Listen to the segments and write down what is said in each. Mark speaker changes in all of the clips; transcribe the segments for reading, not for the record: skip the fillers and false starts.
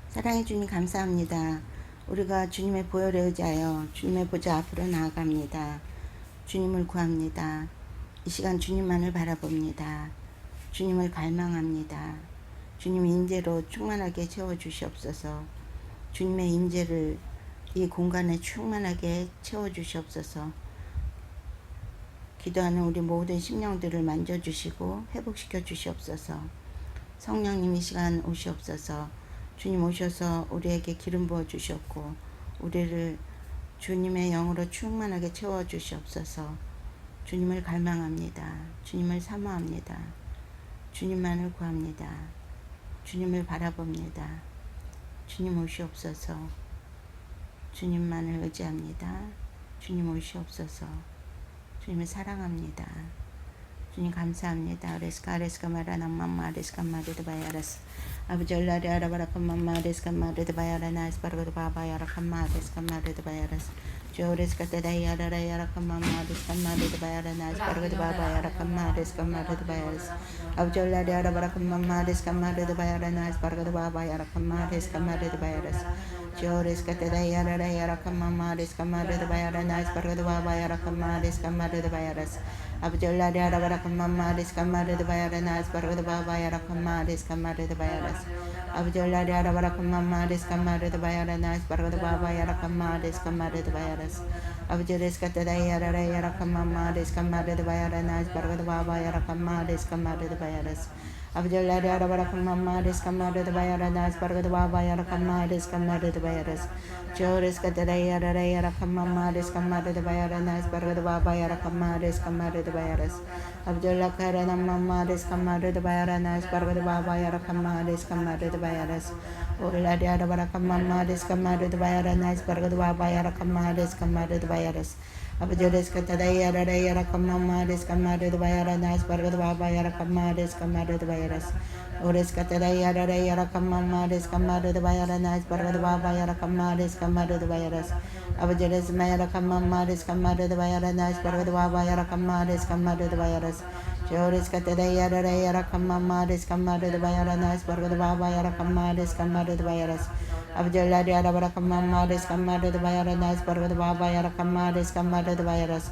Speaker 1: 사랑해 주님 감사합니다. 우리가 주님의 보혈에 의지하여 주님의 보좌 앞으로 나아갑니다. 주님을 구합니다. 이 시간 주님만을 바라봅니다. 주님을 갈망합니다. 주님 임재로 충만하게 채워주시옵소서. 주님의 임재를 이 공간에 충만하게 채워주시옵소서. 기도하는 우리 모든 심령들을 만져주시고 회복시켜 주시옵소서. 성령님 이 시간 오시옵소서. 주님 오셔서 우리에게 기름 부어 주셨고 우리를 주님의 영으로 충만하게 채워 주시옵소서. 주님을 갈망합니다. 주님을 사모합니다. 주님만을 구합니다. 주님을 바라봅니다. 주님 오시옵소서. 주님만을 의지합니다. 주님 오시옵소서. 주님을 사랑합니다. 주님 감사합니다. 레스카 마라나 맘마 레스카 마르드 바야라스 아버지 얼라리 아라바라카 맘마 레스카 마르드 바야라나 스파르드 바바야라카 마 레스카 마르드 바야라스 조 레스카 테다이아라야라카 맘마 레스카 마르드 바야라나 스파르드 바바야라카 마 레스카 마르드 바야라스 아버지 얼라리 아라바라카 맘마 레스카 마르드 바야라나 스파르드 바바야라카 마 레스카 마르드 바야라스 조 레스카 테다이아라야라카 맘마 레스카 마르드 바야라나 스파르드 바바야라카 마 레스카 마르드 바야라스 아버지 얼라리 아라바라카 맘마 레스카 마르드 바야라나 스파르드 바바야라카 마 레스카 마르드 바야라스 아버지 얼라리 아라바라카 맘마 레스카 마르드 바야라나 스파르드 바바야라카 마 레스카 마르드 바야라스 아버지 레스카 테다이아라야라카 맘마 레스카 마르드 바야라나 스파르드 바바야라카 마 레스카 마르드 바야라스 아버지 얼라리 아라바라카 맘마 레스카 마르드 바야라나 스파르드 바바야라카 마 레스카 마르드 바야라스 조 레스카 테다이아라야라카 맘마 레스카 마르드 바야라나 스파르드 바바야라카 마 레스카 마르드 바야라스 아버지 얼라카라나 맘마 레스카 마르드 바야라나 스파르드 바바야라카 마 레스카 마르드 바야라스 올라리 아라바라카 맘마 레스카 마르드 바야라나 스파르드 바바야라카 마 레스카 마르드 바야라스 아버지 레스카 테다이아라야라카 맘마 레스카 마르드 바야라나 스파르드 바바야라카 마 레스카 마르드 바야라스 오레스카 테다이아라야라카 맘마 레스카 마르드 바야라나 스파르드 바바야라카 마 레스카 마르드 바야라스 아버지 레스마야라카 맘마 레스카 마르드 바야라나 스파르드 바바야라카 마 레스카 마르드 바야라스 조레스카 테다이아라야라카 맘마 레스카 마르드 바야라나 스파르드 바바야라카 마 레스카 마르드 바야라스 아버지 얼라리 아라바라카 맘마 레스카 마르드 바야라나 스파르드 바바야라카 마 레스카 마르드 바야라스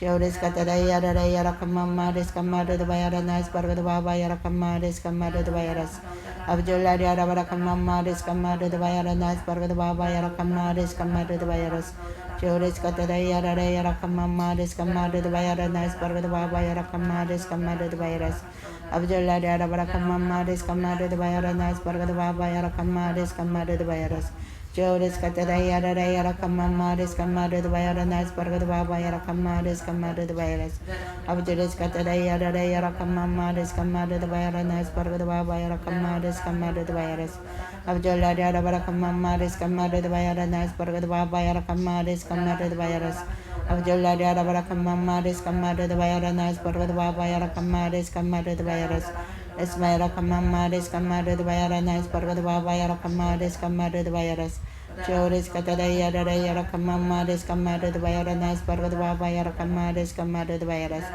Speaker 1: 조레스카 테다이아라야라카 맘마 레스카 마르드 바야라나 스파르드 바바야라카 마 레스카 마르드 바야라스 아버지 얼라리 아라바라카 맘마 레스카 마르드 바야라나 스파르드 바바야라카 마 레스카 마르드 바야라스 조레스카 테다이아라야라카 맘마 레스카 마르드 바야라나 스파르드 바바야라카 마 레스카 마르드 바야라스 아버지 얼라리 아라바라카 맘마 레스카 마르드 바야라나 스파르드 바바야라카 마 레스카 마르드 바야라스 조레스카 테다이아라야라카 맘마 레스카 마르드 바야라나 스파르드 바바야라카 마 레스카 마르드 바야라스 아버지 레스카 테다이아라야라카 맘마 레스카 마르드 바야라나 스파르드 바바야라카 마 레스카 마르드 바야라스 아버지 얼라리 아라바라카 맘마 레스카 마르드 바야라나 스파르드 바바야라카 마 레스카 마르드 바야라스 아버지 얼라리 아라바라카 맘마 레스카 마르드 바야라나 스파르드 바바야라카 마 레스카 마르드 바야라스 에스마야라카 맘마 레스카 마르드 바야라나 스파르드 바바야라카 마 레스카 마르드 바야라스 조레스카 테다이아라야라카 맘마 레스카 마르드 바야라나 스파르드 바바야라카 마 레스카 마르드 바야라스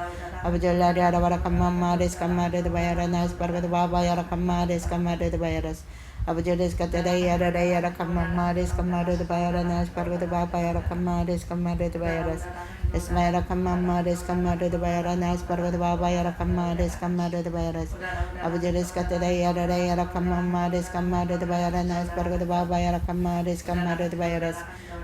Speaker 1: 아버지 얼라리 아라바라카 맘마 레스카 마르드 바야라나 스파르드 바바야라카 마 레스카 마르드 바야라스 아버지 레스카 테다이아라야라카 맘마 레스카 마르드 바야라나 스파르드 바바야라카 마 레스카 마르드 바야라스 에스마야라카 맘마 레스카 마르드 바야라나 스파르드 바바야라카 마 레스카 마르드 바야라스 아버지 레스카 테다이아라야라카 맘마 레스카 마르드 바야라나 스파르드 바바야라카 마 레스카 마르드 바야라스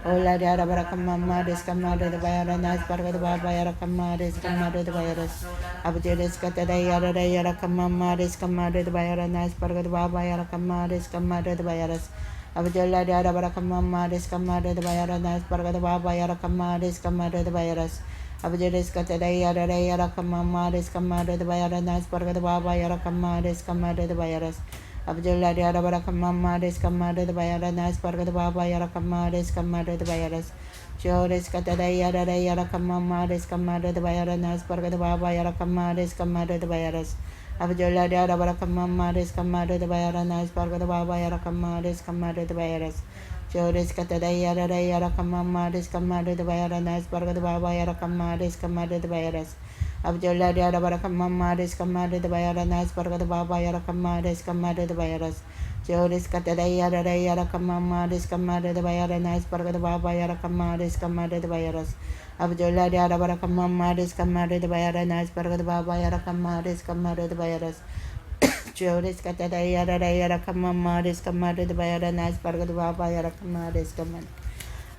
Speaker 1: 올라리 아라바라카 맘마 레스카 마르드 바야라나 스파르드 바바야라카 마 레스카 마르드 바야라스 아버지 레스카 테다이아라야라카 맘마 레스카 마르드 바야라나 스파르드 바바야라카 마 레스카 마르드 바야라스 아버지 얼라리 아라바라카 맘마 레스카 마르드 바야라나 스파르드 바바야라카 마 레스카 마르드 바야라스 아버지 레스카 테다이아라야라카 맘마 레스카 마르드 바야라나 스파르드 바바야라카 마 레스카 마르드 바야라스 아버지 얼라리 아라바라카 맘마 레스카 마르드 바야라나 스파르드 바바야라카 마 레스카 마르드 바야라스 조레스카 테다이아라야라카 맘마 레스카 마르드 바야라나 스파르드 바바야라카 마 레스카 마르드 바야라스 아버지 얼라리 아라바라카 맘마 레스카 마르드 바야라나 스파르드 바바야라카 마 레스카 마르드 바야라스 조레스카 테다이아라야라카 맘마 레스카 마르드 바야라나 스파르드 바바야라카 마 레스카 마르드 바야라스 아버지 얼라리 아라바라카 맘마 레스카 마르드 바야라나 스파르드 바바야라카 마 레스카 마르드 바야라스 Joris Catadaya Yara Kamama, this Kamada the Bayara, nice Parga the Baba Yarakama, this Kamada the Bayaras. Abdullah Yara Kamama, this Kamada the Bayara, nice Parga the Baba Yarakama, this Kamada the Bayaras. Joris Catadaya Yara Kamama, this Kamada the Bayara, nice Parga the Baba Yarakama, this Kamada.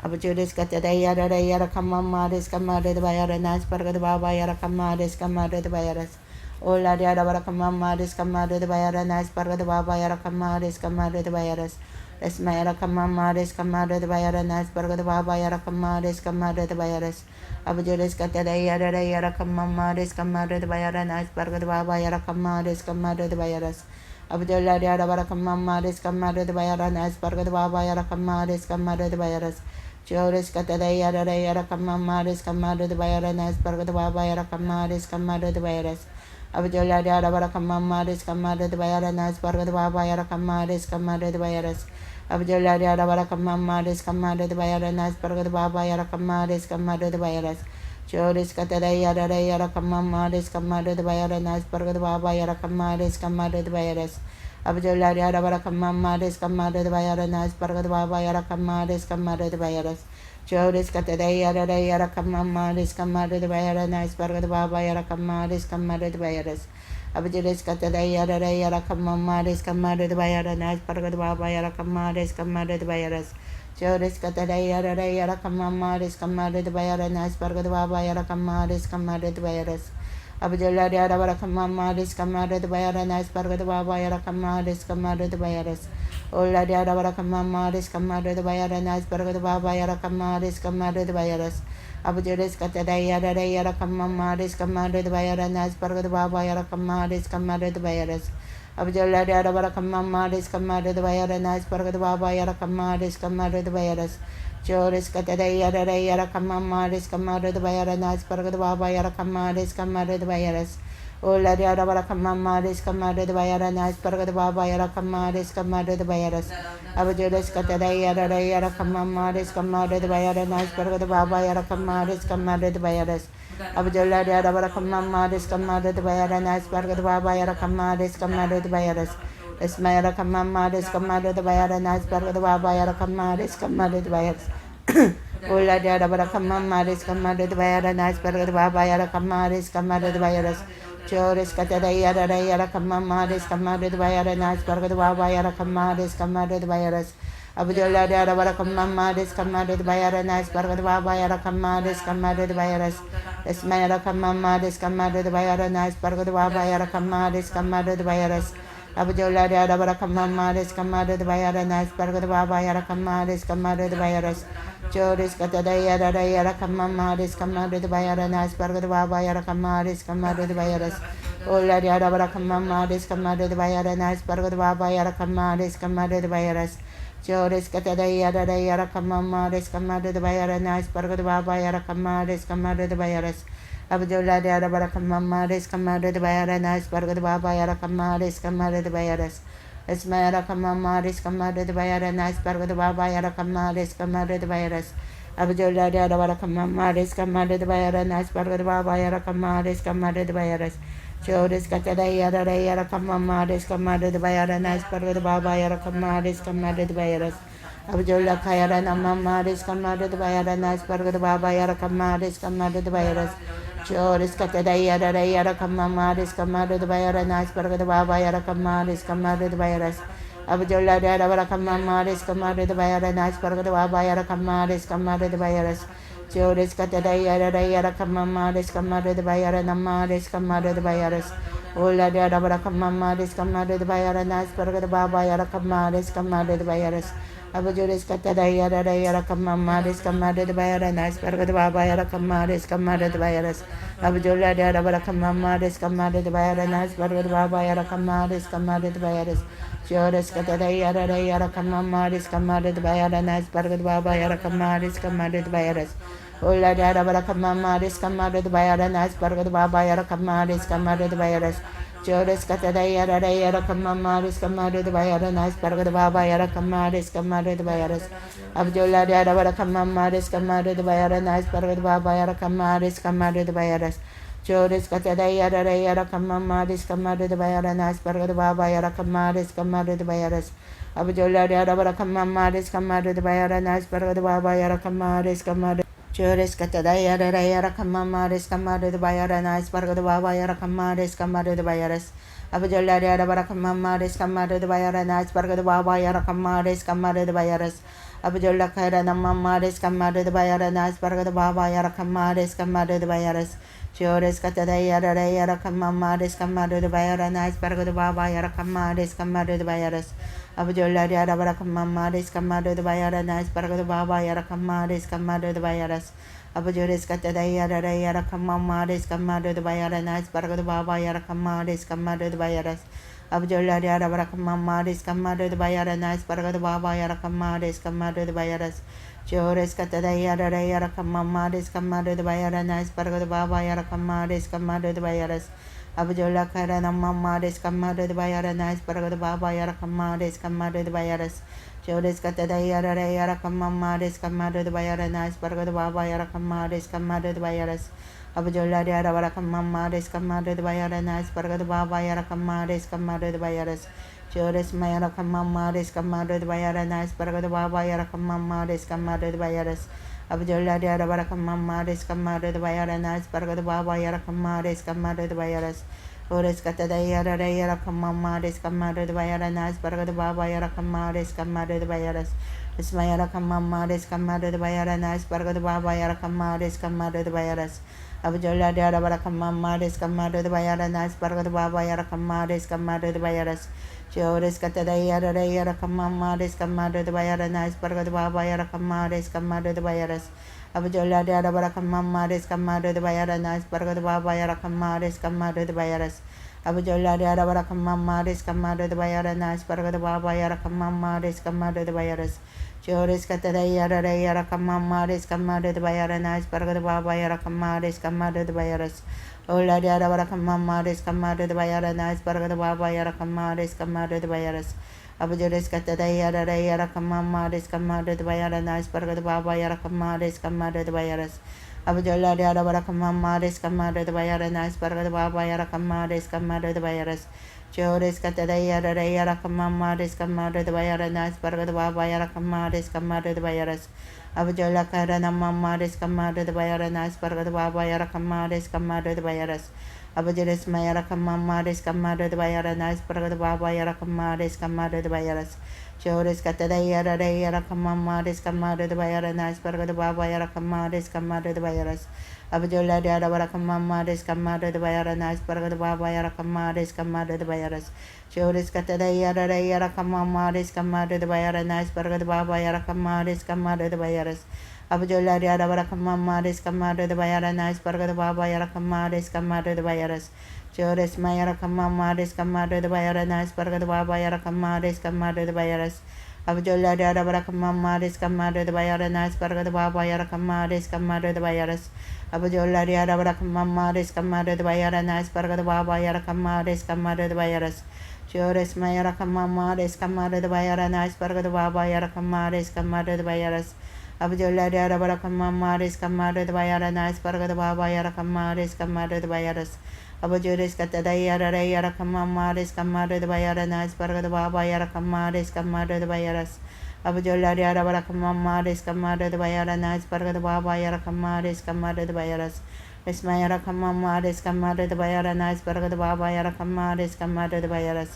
Speaker 1: Abujuris Catadaya Yara Kamama, this Kamada the Bayara, nice Parga the Baba Yarakama, this Kamada the Bayaras. Ola dia ada barakama des kamade de bayara nas parga de baba yara kamade des kamade de bayaras es mayara kamama des kamade de bayara nas parga de baba yara kamade des kamade de bayaras abujuris kata de yara kamama des kamade de bayara nas parga de baba yara kamade des kamade de bayaras abujulla dia ada barakama des kamade de bayara nas parga de baba yara kamade des kamade de bayaras Joris kata de yara kamama des kamade de bayara nas parga de baba yara kamade des kamade de bayaras Abdullah Yara Barakama, this Kamada the Bayara, nice Parga the Baba Yarakama, this Kamada the Bayaras. Abdullah Yara Barakama, this Kamada the Bayara, nice Parga the Baba Yarakama, this Kamada the Bayaras. Joris Katara Yara Kamama, this Kamada the Bayara, nice Parga the Baba Yarakama, this Kamada the Bayaras. Abdullah Yara Barakama, this Kamada the Bayara, nice Parga the Baba Yarakama, this Kamada the Bayaras. Joris Katara Yara Kamama, this Kamada the Bayara, nice Parga the Baba Yarakama, this Kamada the Bayaras. Abdullah Katara Yara Kamama, this Kamada the Bayara, nice Parga the Baba Yarakama, this Kamada the Bayaras. Joris Katara Yara Kamama, this Kamada the Bayara, nice Parga the Baba Yarakama, this Kamada the Bayaras. Abdullah Yara Barakama, this Kamada the Bayara, nice Parga the Baba Yarakama, this Kamada the Bayaras. Ola Yara Barakama, this Kamada the Bayara, nice Parga the Baba Yarakama, this Kamada the Bayaras. Abdullah Katara Yara Kamama, this Kamada the Bayara, nice Parga the Baba Yarakama, this Kamada the Bayaras. Abdullah Yara Barakama, this Kamada the Bayara, nice Parga the Baba Yarakama, this Kamada the Bayaras. Joris Katara Yara Kamama, this Kamada the Bayara, nice Parga the Baba Yarakama, this Kamada the Bayaras. Ola Yara Barakama, this Kamada the Bayara, nice Parga the Baba Yarakama, this Kamada the Bayaras. Abdullah Katara Yara Kamama, this Kamada the Bayara, nice Parga the Baba Yarakama, this Kamada the Bayaras. Abdullah Yara Barakama, this Kamada the Bayara, nice Parga the Baba Yarakama, this Kamada the Bayaras. Ismaila Kamama, this Kamada the Bayara, nice Parga the Baba Yarakama, this Kamada the Bayaras. Ola Yara Barakama, this Kamada the Bayara, nice Parga the Baba Yarakama, this Kamada the Bayaras. Joris Katara Yara Kamama, this Kamada the Bayara, nice Parga the Baba Yarakama, this Kamada the Bayaras. Abdullah Yara Barakama, this Kamada the Bayara, nice Parga the Baba Yarakama, this Kamada the Bayaras. Ismaila Kamama, this Kamada the Bayara, nice Parga the Baba Yarakama, this Kamada the Bayaras. Abdullah Yara Barakama, this Kamada the Bayara, nice Parga the Baba Yarakama, this Kamada the Bayaras. Joris Katara Yara Kamama, this Kamada the Bayara, nice Parga the Baba Yarakama, this Kamada the Bayaras. Ola Yara Barakama, this Kamada the Bayara, nice Parga the Baba Yarakama, this Kamada the Bayaras. Joris Katara Yara Kamama, this Kamada the Bayara, nice Parga the Baba Yarakama, this Kamada the Bayaras. Abdullah Yara Barakama, this Kamada the Bayara, nice Parga the Baba Yarakama, this Kamada the Bayaras. Ismaila Kamama, this Kamada the Bayara, nice Parga the Baba Yarakama, this Kamada the Bayaras. Abdullah Yara Barakama, this Kamada the Bayara, nice Parga the Baba Yarakama, this Kamada the Bayaras. Joris Katara Yara Kamama, this Kamada the Bayara, nice Parga the Baba Yarakama, this Kamada the Bayaras. Abdullah Kayara Namama, this Kamada the Bayara, nice Parga the Baba Yarakama, this Kamada the Bayaras. Joris Katara Yara Kamama, this Kamada the Bayara, nice Parga the Baba Yarakama, this Kamada the Bayaras. Abdullah Yara Barakama, this Kamada the Bayara, nice Parga the Baba Yarakama, this Kamada the Bayaras. Joris Katara Yara Kamama, this Kamada the Bayara, Nama, this Kamada the Bayaras. Ola Yara Barakama, this Kamada the Bayara, nice Parga the Baba Yarakama, this Kamada the Bayaras. Abdullah Katara Yara Kamama, this Kamada the Bayara, nice Parga the Baba Yarakama, this Kamada the Bayaras. Abdullah Yara Barakama, this Kamada the Bayara, nice Parga the Baba Yarakama, this Kamada the Bayaras. Joris Katara Yara Kamama, this Kamada the Bayara, nice Parga the Baba Yarakama, this Kamada the Bayaras. Ola Yara Barakama, this Kamada the Bayara, nice Parga the Baba Yarakama, this Kamada the Bayaras. Joris Katara Yara Kamama, this Kamada the Bayara, nice Parga the Baba Yarakama, this Kamada the Bayaras. Abdullah Yara Barakama, this Kamada the Bayara, nice Parga the Baba Yarakama, this Kamada the Bayaras. Joris Katara Yara Kamama, this Kamada the Bayara, nice Parga the Baba Yarakama, this Kamada the Bayaras. Abu Jolla Yara Barakama Maris Kamada the Bayara Nas Barada Baba Yarakama Res Kamada Jores Katadaya Yarakama Maris Kamada the Bayara Nas Barada Baba Yarakama Res Kamada the Bayaras Abu Jolla Yara Barakama Maris Kamada the Bayara Nas Barada Baba Yarakama Res Kamada the Bayaras Abu Jolla Kaira Namama Res Kamada the Bayara Nas Barada Baba Yarakama Res Kamada the Bayaras Jores Katadaya Yarakama Maris Kamada the Bayara Nas Barada Baba Yarakama Res Kamada the Bayaras Abu Jolla Yara Barakama Res Kamada the Bayara Nas Barada Baba Yarakama Res Kamada the Bayaras Abu Jores Katadaya Yarakama Res Kamada the Bayara Nas Barada Baba Yarakama Res Kamada the Bayaras Abu Jolla Yara Barakama Res Kamada the Bayara Nas Barada Baba Yarakama Res Kamada the Bayaras Jores Katadaya Yarakama Res Kamada the Bayara Nas Barada Baba Yarakama Res Kamada the Bayaras Abu Jolla Kara Namama Res Kamada the Bayara Nas Barada Baba Yarakama Res Kamada the Bayaras Jores Katadaya Yarakama Res Kamada the Bayara Nas Barada Baba Yarakama Res Kamada the Bayaras Abu Jolla Yara Barakama Res Kamada the Bayara Nas Barada Baba Yarakama Res Kamada the Bayaras Jores Mayara Kamama Res Kamada the Bayara Nas Barada Baba Yarakama Res Kamada the Bayaras Abu Jolla Yara Barakama Res Kamada the Bayara Nas Barada Baba Yarakama Res Kamada the Bayaras Ores Katadaya Yarakama Res Kamada the Bayara Nas Barada Baba Yarakama Res Kamada the Bayaras Ismayara Kamama Res Kamada the Bayara Nas Barada Baba Yarakama Res Kamada the Bayaras Abu Jolla Yara Barakama Res Kamada the Bayara Nas Barada Baba Yarakama Res Kamada the Bayaras Jores Katadaya Yarakama Res Kamada the Bayara Nas Barada Baba Yarakama Res Kamada the Bayaras Abu Jolla Yara Barakama Res Kamada the Bayara Nas Barada Baba Yarakama Res Kamada the Bayaras Abu Jolla Yara Barakama Res Kamada the Bayara Nas Barada Baba Yarakama Res Kamada the Bayaras Jores Katadaya Yarakama Res Kamada the Bayara Nas Barada Baba Yarakama Res Kamada the Bayaras Ola Yara Barakama Res Kamada the Bayara Nas Barada Baba Yarakama Res Kamada the Bayaras Abu Jores Katadaya Yarakama Res Kamada the Bayara Nas Barada Baba Yarakama Res Kamada the Bayaras Abu Jolla Yara Barakama Res Kamada the Bayara Nas Barada Baba Yarakama Res Kamada the Bayaras Jores Katadaya Yarakama Res Kamada the Bayara Nas Barada Baba Yarakama Res Kamada the Bayaras Abu Jolla Kara Namama Res Kamada the Bayara Nas Barada Baba Yarakama Res Kamada the Bayaras Abu Jores Mayara Kamama Res Kamada the Bayara Nas Barada Baba Yarakama Res Kamada the Bayaras Jores Katadaya Yarakama Res Kamada the Bayara Nas Barada Baba Yarakama Res Kamada the Bayaras Abu Jolla Yara Barakama Res Kamada the Bayara Nas Barada Baba Yarakama Res Kamada the Bayaras Jores Katadaya Yarakama Res Kamada the Bayara Nas Barada Baba Yarakama Res Kamada the Bayaras Abu Jolla Yara Barakama Res Kamada the Bayara Nas Barada Baba Yarakama Res Kamada the Bayaras Jores Mayara Kamama Res Kamada the Bayara Nas Barada Baba Yarakama Res Kamada the Bayaras Abu Jolla Yara Barakama Res Kamada the Bayara Nas Barada Baba Yarakama Res Kamada the Bayaras Abu Jolla Yara Barakama Res Kamada the Bayara Nas Barada Baba Yarakama Res Kamada the Bayaras Jores Mayara Kamama Res Kamada the Bayara Nas Barada Baba Yarakama Res Kamada the Bayaras Abu Jolla Yara Barakama Res Kamada the Bayara Nas Barada Baba Yarakama Res Kamada the Bayaras Abu Jores Katadaya Yarakama Res Kamada the Bayara Nas Barada Baba Yarakama Res Kamada the Bayaras Abu Jolla Yara Barakama Res Kamada the Bayara Nas Barada Baba Yarakama Res Kamada the Bayaras Ismayara Kamama Res Kamada the Bayara Nas Barada Baba Yarakama Res Kamada the Bayaras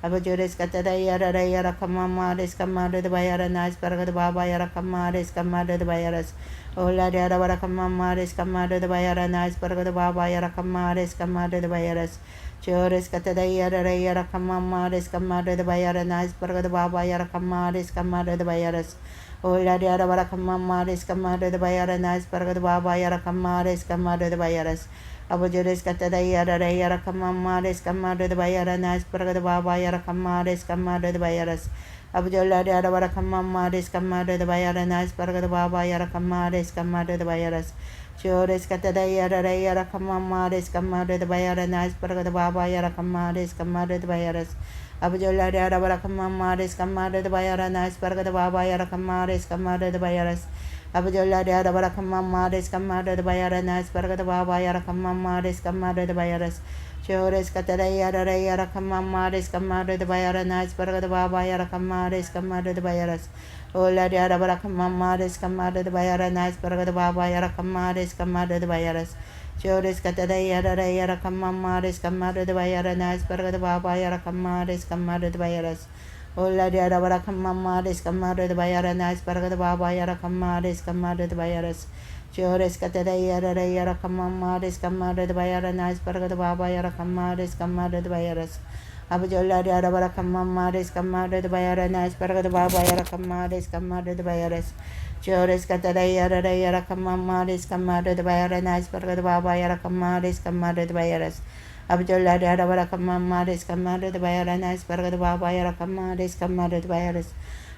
Speaker 1: Abu Jores Katadaya Yarakama Res Kamada the Bayara Nas Barada Baba Yarakama Res Kamada the Bayaras Ola Yara Barakama Res Kamada the Bayara Nas Barada Baba Yarakama Res Kamada the Bayaras Jores Katadaya Yarakama Res Kamada the Bayara Nas Barada Baba Yarakama Res Kamada the Bayaras Ola Yara Barakama Res Kamada the Bayara Nas Barada Baba Yarakama Res Kamada the Bayaras Abu Jores Katadaya Yarakama Res Kamada the Bayara Nas Barada Baba Yarakama Res Kamada the Bayaras Abu Jolla Yara Barakama Res Kamada the Bayara Nas Barada Baba Yarakama Res Kamada the Bayaras Jores Katadaya Yarakama Res Kamada the Bayara Nas Barada Baba Yarakama Res Kamada the Bayaras Abu Jolla Yara Barakama Res Kamada the Bayara Nas Barada Baba Yarakama Res Kamada the Bayaras Abu Jolla Yara Barakama Res Kamada the Bayara Nas Barada Baba Yarakama Res Kamada the Bayaras Chores katara yara yara kamamares kamare de bayaranas barga de baba yara kamares kamare de bayaras. Ola yara bara kamamares kamare de bayaranas barga de baba yara kamares kamare de bayaras. Chores katara yara kamamares kamare de bayaranas barga de baba yara kamares kamare de bayaras. Ola yara bara kamamares kamare de bayaranas barga de baba yara kamares kamare de bayaras. Chores katara yara kamamares kamare de bayaranas barga de baba yara kamares kamare de bayaras. Abujola yara bara kamamares kamare de bayaranas barga de baba yara kamares kamare de bayaras. Chores katara yara kamamares kamare de bayaranas barga de baba yara kamares kamare de bayaras. Abujola yara bara kamamares kamare de bayaranas barga de baba yara kamares kamare de bayaras.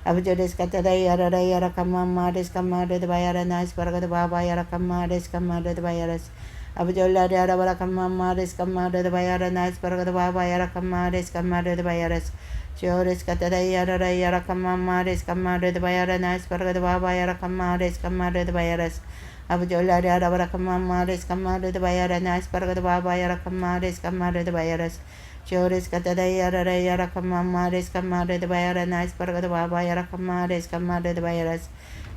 Speaker 1: Abujades katara yara kamamares kamare de bayaranas barga de baba yara kamares kamare de bayaras. Abujola yara bara kamamares kamare de bayaranas barga de baba yara kamares kamare de bayaras. Chores katara yara kamamares kamare de bayaranas barga de baba yara kamares kamare de bayaras. Abujola yara bara kamamares kamare de bayaranas barga de baba yara kamares kamare de bayaras. Chores katara yara kamamares kamare de bayaranas barga de baba yara kamares kamare de bayaras.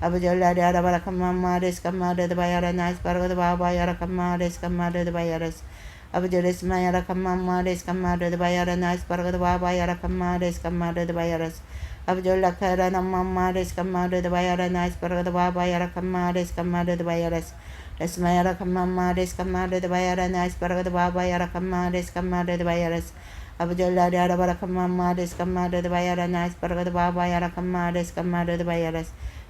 Speaker 1: Abujola yara bara kamamares kamare de bayaranas barga de baba yara kamares kamare de bayaras. Abujoles mayara kamamares kamare de bayaranas barga de baba yara kamares kamare de bayaras. Abujola kara namamares kamare de bayaranas barga de baba yara kamares kamare de bayaras. Esmayara kamamares kamare de bayaranas barga de baba yara kamares kamare de bayaras. Abujola yara bara kamamares kamare de bayaranas barga de baba yara kamares kamare de bayaras.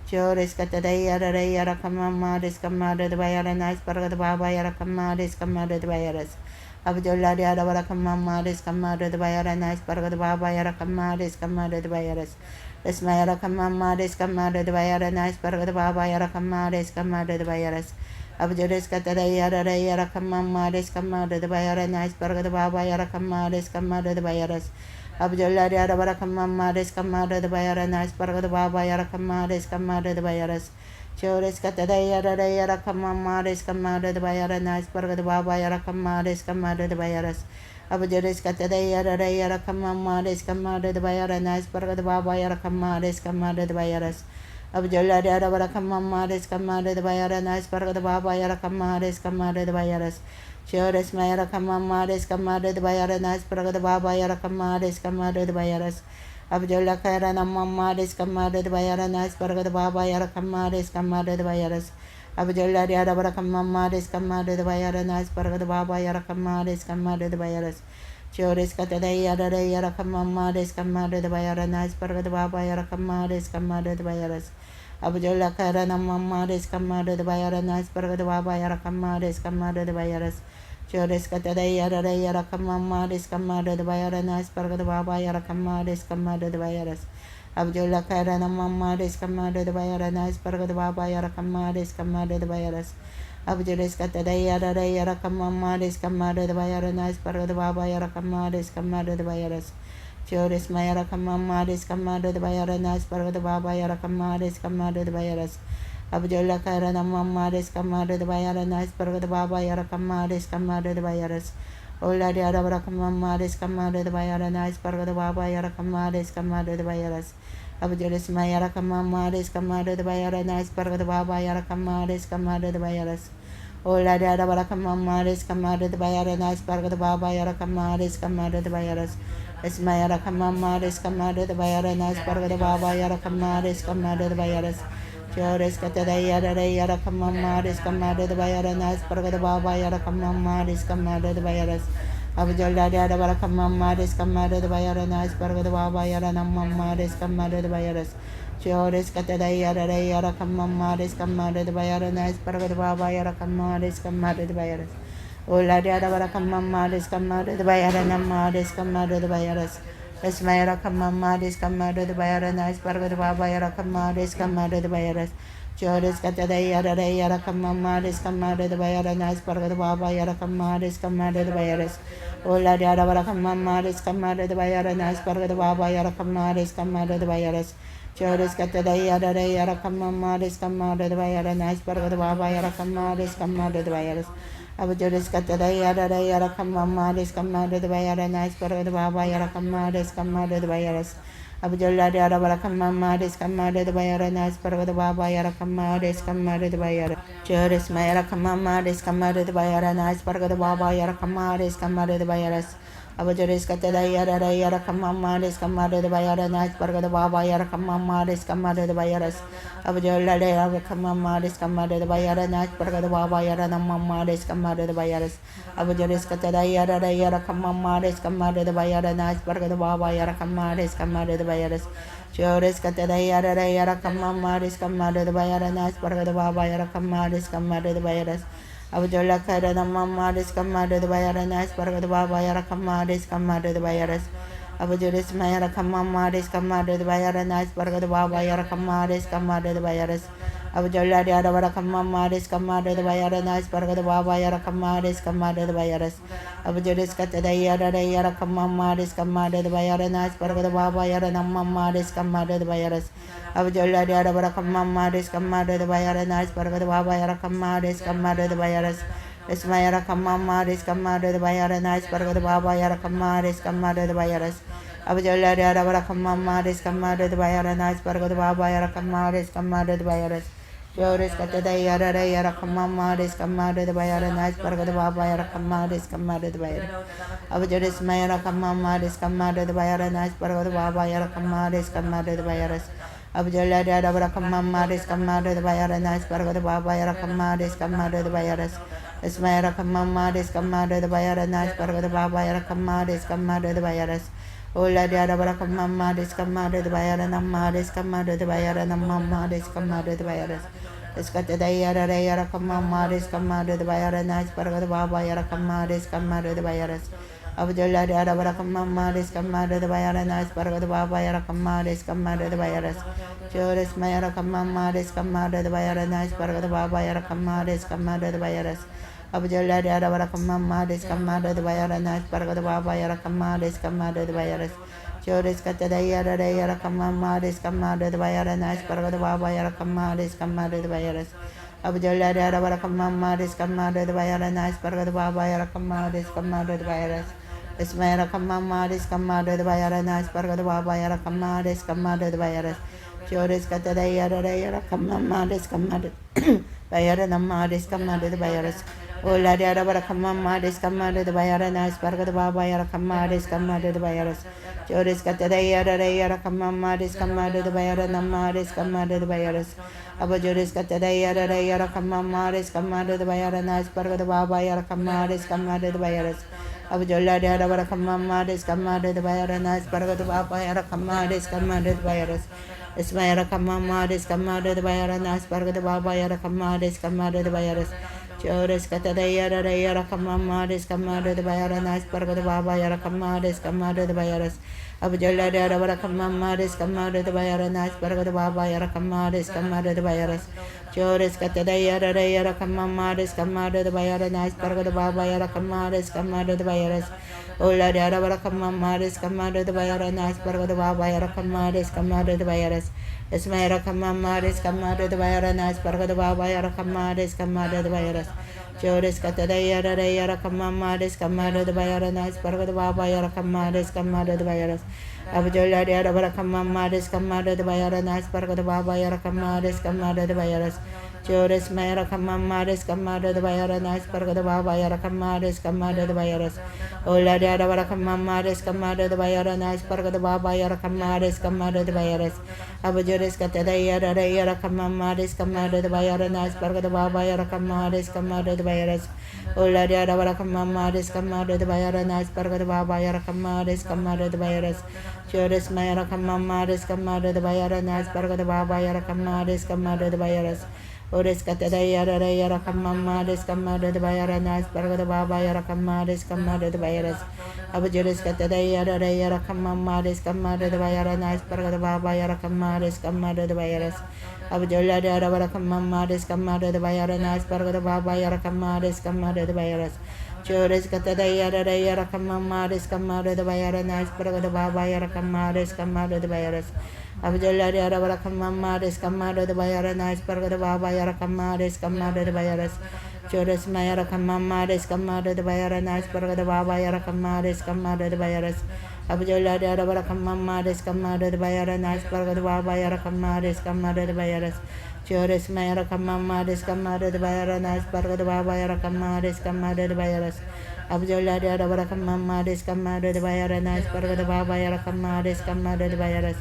Speaker 1: Chores katara yara kamamares kamare de bayaranas barga de baba yara kamares kamare de bayaras. Abujola yara bara kamamares kamare de bayaranas barga de baba yara kamares kamare de bayaras. Esmayara kamamares kamare de bayaranas barga de baba yara kamares kamare de bayaras. Abujoles katara yara kamamares kamare de bayaranas barga de baba yara kamares kamare de bayaras. Abujola yara bara kamamares kamare de bayaranas barga de baba yara kamares kamare de bayaras. Chores katara yara kamamares kamare de bayaranas barga de baba yara kamares kamare de bayaras. Abujoles katara yara kamamares kamare de bayaranas barga de baba yara kamares kamare de bayaras. Abujola yara bara kamamares kamare de bayaranas barga de baba yara kamares kamare de bayaras. Chores mayara kamamares kamare de bayaranas barga de baba yara kamares kamare de bayaras. Abujola kara namamares kamare de bayaranas barga de baba yara kamares kamare de bayaras. Abujola yara bara kamamares kamare de bayaranas barga de baba yara kamares kamare de bayaras. Chores katara yara kamamares kamare de bayaranas barga de baba yara kamares kamare de bayaras. Abujola kara namamares kamare de bayaranas barga de baba yara kamares kamare de bayaras. Chores katara yara kamamares kamare de bayaranas barga de baba yara kamares kamare de bayaras. Abujola kara namamares kamare de bayaranas barga de baba yara kamares kamare de bayaras. Abujoles katara yara kamamares kamare de bayaranas barga de baba yara kamares kamare de bayaras. Chores mayara kamamares kamare de bayaranas barga de baba yara kamares kamare de bayaras. Abujola kara namamares kamare de bayaranas barga de baba yara kamares kamare de bayaras. Ola yara bara kamamares kamare de bayaranas barga de baba yara kamares kamare de bayaras. Abujoles mayara kamamares kamare de bayaranas barga de baba yara kamares kamare de bayaras. Ola yara bara kamamares kamare de bayaranas barga de baba yara kamares kamare de bayaras. Esmayara kamamares kamare de bayaranas barga de baba yara kamares kamare de bayaras. Chores katara yara kamamares kamare de bayaranas barga de baba yara kamamares kamare de bayaras. Abujola yara bara kamamares kamare de bayaranas barga de baba yara namamares kamare de bayaras. Chores katara yara kamamares kamare de bayaranas barga de baba yara kamares kamare de bayaras. Ola yara bara kamamares kamare de bayaranamares kamare de bayaras. Esmayara kamamares kamare de bayaranas barga de baba yara kamares kamare de bayaras. Chores katara yara kamamares kamare de bayaranas barga de baba yara kamares kamare de bayaras. Ola yara bara kamamares kamare de bayaranas barga de baba yara kamares kamare de bayaras. Chores Catadayara Yarakama Descama de Vayarana Spargo de Baba Yarakama Descama de Vayas. Abujores Catadayara Yarakama Descama de Vayarana Spargo de Baba Yarakama Descama de Vayas. Abujala de Arabarakama Descama de Vayarana Spargo de Baba Yarakama Descama de Vayar. Chores Mayarakama Descama de Vayarana Spargo de Baba Yarakama Descama de Vayas. Abujores Catadayara Yarakama Descama de Vayarana Spargo de Baba Yarakama Descama de Vayas. Abujala de Arakama Descama de Vayarana Spargo de Baba Yaranama Descama de Vayas. Abujores Catadayara Yarakama Descama de Vayarana Spargo de Baba Yarakama Descama de Vayas. Chores Catadayara Yarakama Descama de Vayarana Spargo de Baba Yarakama Descama de Vayas. Abujala Karanama Descama de Vayarana Spargo de Baba Yarakama Descama de Vayas. Abujuris Mayarakama Descama de Vayarana Spargo de Baba Yarakama Descama de Vayas. Abujala Yadarakama Descama de Vayarana Spargo de Baba Yarakama Descama de Vayas. Abujuris Catadayara Yarakama Descama de Vayarana Spargo de Baba Yaranama Descama de Vayas. Abujala Yadarakama Descama de Vayarana Spargo de Baba Yarakama Descama de Vayas. Esmayara Kamama Descama de Vayarana Spargo de Baba Yarakama Descama de Vayas. Abujala Yadarakama Descama de Vayarana Spargo de Baba Yarakama Descama de Vayas. Jores Catadayara Yarakama Descama de Vayarana Spargo de Baba Yarakama Descama de Vayas. Abujuris Mayara Kamama Descama de Vayarana Spargo de Baba Yarakama Descama de Vayas. Abujala Yadarakama Descama de Vayarana Spargo de Baba Yarakama Descama de Vayas. Esmayara Kamama Descama de Vayarana Spargo de Baba Yarakama Descama de Vayas. Ola Yadarakama Descama de Vayarana Descama de Vayarana Descama de Vayas. Escatadayara Yarakama Descama de Vayarana Spargo de Baba Yarakama Descama de Vayas. Abujala Yadarakama Descama de Vayarana Spargo de Baba Yarakama Descama de Vayas. Chores Mayara Kamama Descama de Vayarana Spargo de Baba Yarakama Descama de Vayas. Abujala Yadarakama Descama de Vayarana Spargo de Baba Yarakama Descama de Vayas. Chores Catadayara Yarakama Descama de Vayarana Spargo de Baba Yarakama Descama de Vayas. Abujala Yadarakama Descama de Vayarana Spargo de Baba Yarakama Descama de Vayas. Esmayara Kamama Descama de Vayarana Spargo de Baba Yarakama Descama de Vayas. Chores Catadayara Yarakama Descama de Vayaranama Descama de Vayas. Ola Yadarakama Descama de Vayarana Spargo de Baba Yarakama Descama de Vayas. Chores Catadayara Yarakama Descama de Vayaranama Descama de Vayas. Abujures Catadayara Yarakama Descama de Vayarana Spargo de Baba Yarakama Descama de Vayas. Abujala Yadarakama Descama de Vayarana Spargo de Baba Yarakama Descama de Vayas. Esmayara Kamama Descama de Vayarana Spargo de Baba Yarakama Descama de Vayas. Chores Catadayara Yarakama Descama de Vayarana Spargo de Baba Yarakama Descama de Vayas. Abujala Yadarakama Descama de Vayarana Spargo de Baba Yarakama Descama de Vayas. Chores Catadayara Yarakama Descama de Vayarana Spargo de Baba Yarakama Descama de Vayas. Ola Yadarakama Descama de Vayarana Spargo de Baba Yarakama Descama de Vayas. Esmayara Kamama Descama de Vayarana Spargo de Baba Yarakama Descama de Vayas. Chores Catadayara Yarakama Descama de Vayarana Spargo de Baba Yarakama Descama de Vayas. Abujala Yadarakama Descama de Vayarana Spargo de Baba Yarakama Descama de Vayas. Chores Mayara Kamama Descama de Vayarana Spargo de Baba Yarakama Descama de Vayas. Ola Yadarakama Descama de Vayarana Spargo de Baba Yarakama Descama de Vayas. Abujures Catadayara Yarakama Descama de Vayarana Spargo de Baba Yarakama Descama de Vayas. Ola Yadarakama Descama de Vayarana Spargo de Baba Yarakama Descama de Vayas. Chores Mayara Kamama Descama de Vayarana Spargo de Baba Yarakama Descama de Vayas. Ores Catadayara Yarakama Descama de Vayarana Spargo de Baba Yarakama Descama de Vayas. Abujures Catadayara Yarakama Descama de Vayarana Spargo de Baba Yarakama Descama de Vayas. Abujala Yadarakama Descama de Vayarana Spargo de Baba Yarakama Descama de Vayas. Chores Catadayara Yarakama Descama de Vayarana Spargo de Baba Yarakama Descama de Vayas. Abjolari arabara kamamares kamada de bayaranas pargada baba yara kamares kamada de bayaras. Chores mayara kamamares kamada de bayaranas pargada baba yara kamares kamada de bayaras. Abjolari arabara kamamares kamada de bayaranas pargada baba yara kamares kamada de bayaras. Chores mayara kamamares kamada de bayaranas pargada baba yara kamares kamada de bayaras. Abjolari arabara kamamares kamada de bayaranas pargada baba yara kamares kamada de bayaras.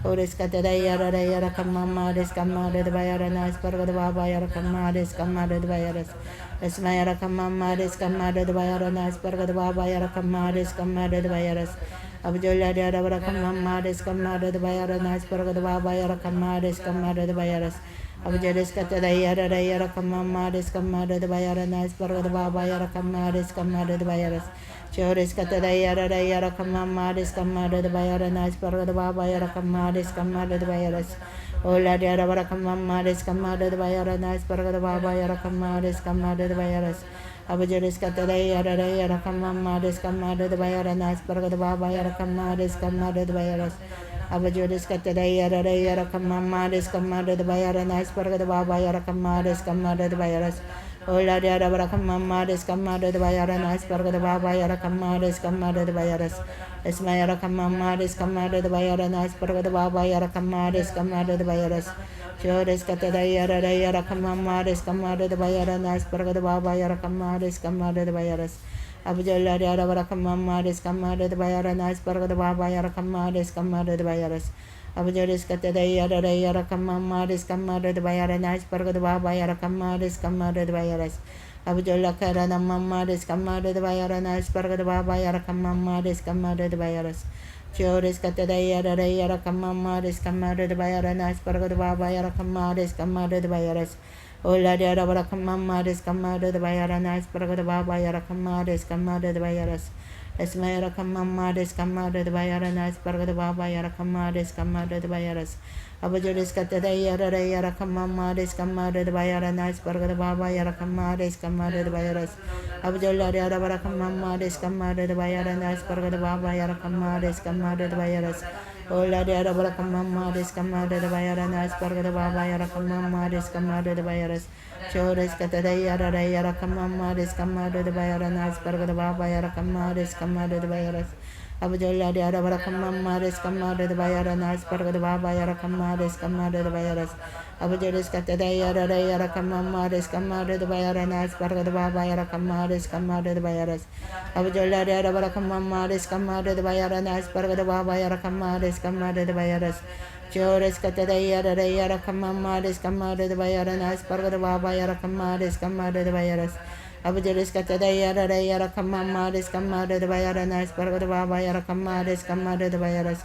Speaker 1: Ores katadayara dayara kamamares kamada de bayaranas pargada baba yara kamares kamada de bayaras. Esmayara kamamares kamada de bayaranas pargada baba yara kamares kamada de bayaras. Abjolari arabara kamamares kamada de bayaranas pargada baba yara kamares kamada de bayaras. Abjoles katadayara dayara kamamares kamada de bayaranas pargada baba yara kamares kamada de bayaras. Chores katadayara dayara kamamares kamada de bayaranas pargada baba yara kamares kamada de bayaras. Ola diara bara kamamares kamada de bayaranas pargada baba yara kamares kamada de bayaras. Abjoles katadayara dayara kamamares kamada de bayaranas pargada baba yara kamares kamada de bayaras. Abjoles katadayara dayara kamamares kamada de bayaranas pargada baba yara kamares kamada de bayaras. Ola diara bara kamamares kamada de bayaranas pargada baba yara kamares kamada de bayaras. Esmayara kamamares kamada de bayaranas pargada baba yara kamares kamada de bayaras. Chores katadayara dayara kamamares kamada de bayaranas pargada baba yara kamares kamada de bayaras. Abjola diara bara kamamares kamada de bayaranas pargada baba yara kamares kamada de bayaras. Abjoles katadayara dayara kamamares kamada de bayaranas pargada baba yara kamares kamada de bayaras. Abjola karana mamares kamada de bayaranas pargada baba yara kamamares kamada de bayaras. Chores katadayara dayara kamamares kamada de bayaranas pargada baba yara kamares kamada de bayaras. Ola diara bara kamamares kamada de bayaranas pargada baba yara kamares kamada de bayaras. Esmayara kamamares kamada de bayaranas pargada baba yara kamares kamada de bayaras. Abjoles katadayara dayara kamamares kamada de bayaranas pargada baba yara kamares kamada de bayaras. Abjola diara bara kamamares kamada de bayaranas pargada baba yara kamares kamada de bayaras. Ola diara bara kamamares kamada de bayaranas pargada baba yara kamamares kamada de bayaras. Chores katadayara dayara kamamares kamada de bayaranas pargada baba yara kamares kamada de bayaras. Abjola diara bara kamamares kamada de bayaranas pargada baba yara kamares kamada de bayaras. Abjoles katadayara dayara kamamares kamada de bayaranas pargada baba yara kamares kamada de bayaras. Abjola diara bara kamamares kamada de bayaranas pargada baba yara kamares kamada de bayaras. Chores katadayara dayara kamamares kamada de bayaranas pargada baba yara kamares kamada de bayaras. Abjoles katadayara dayara kamamares kamada de bayaranas pargada baba yara kamares kamada de bayaras.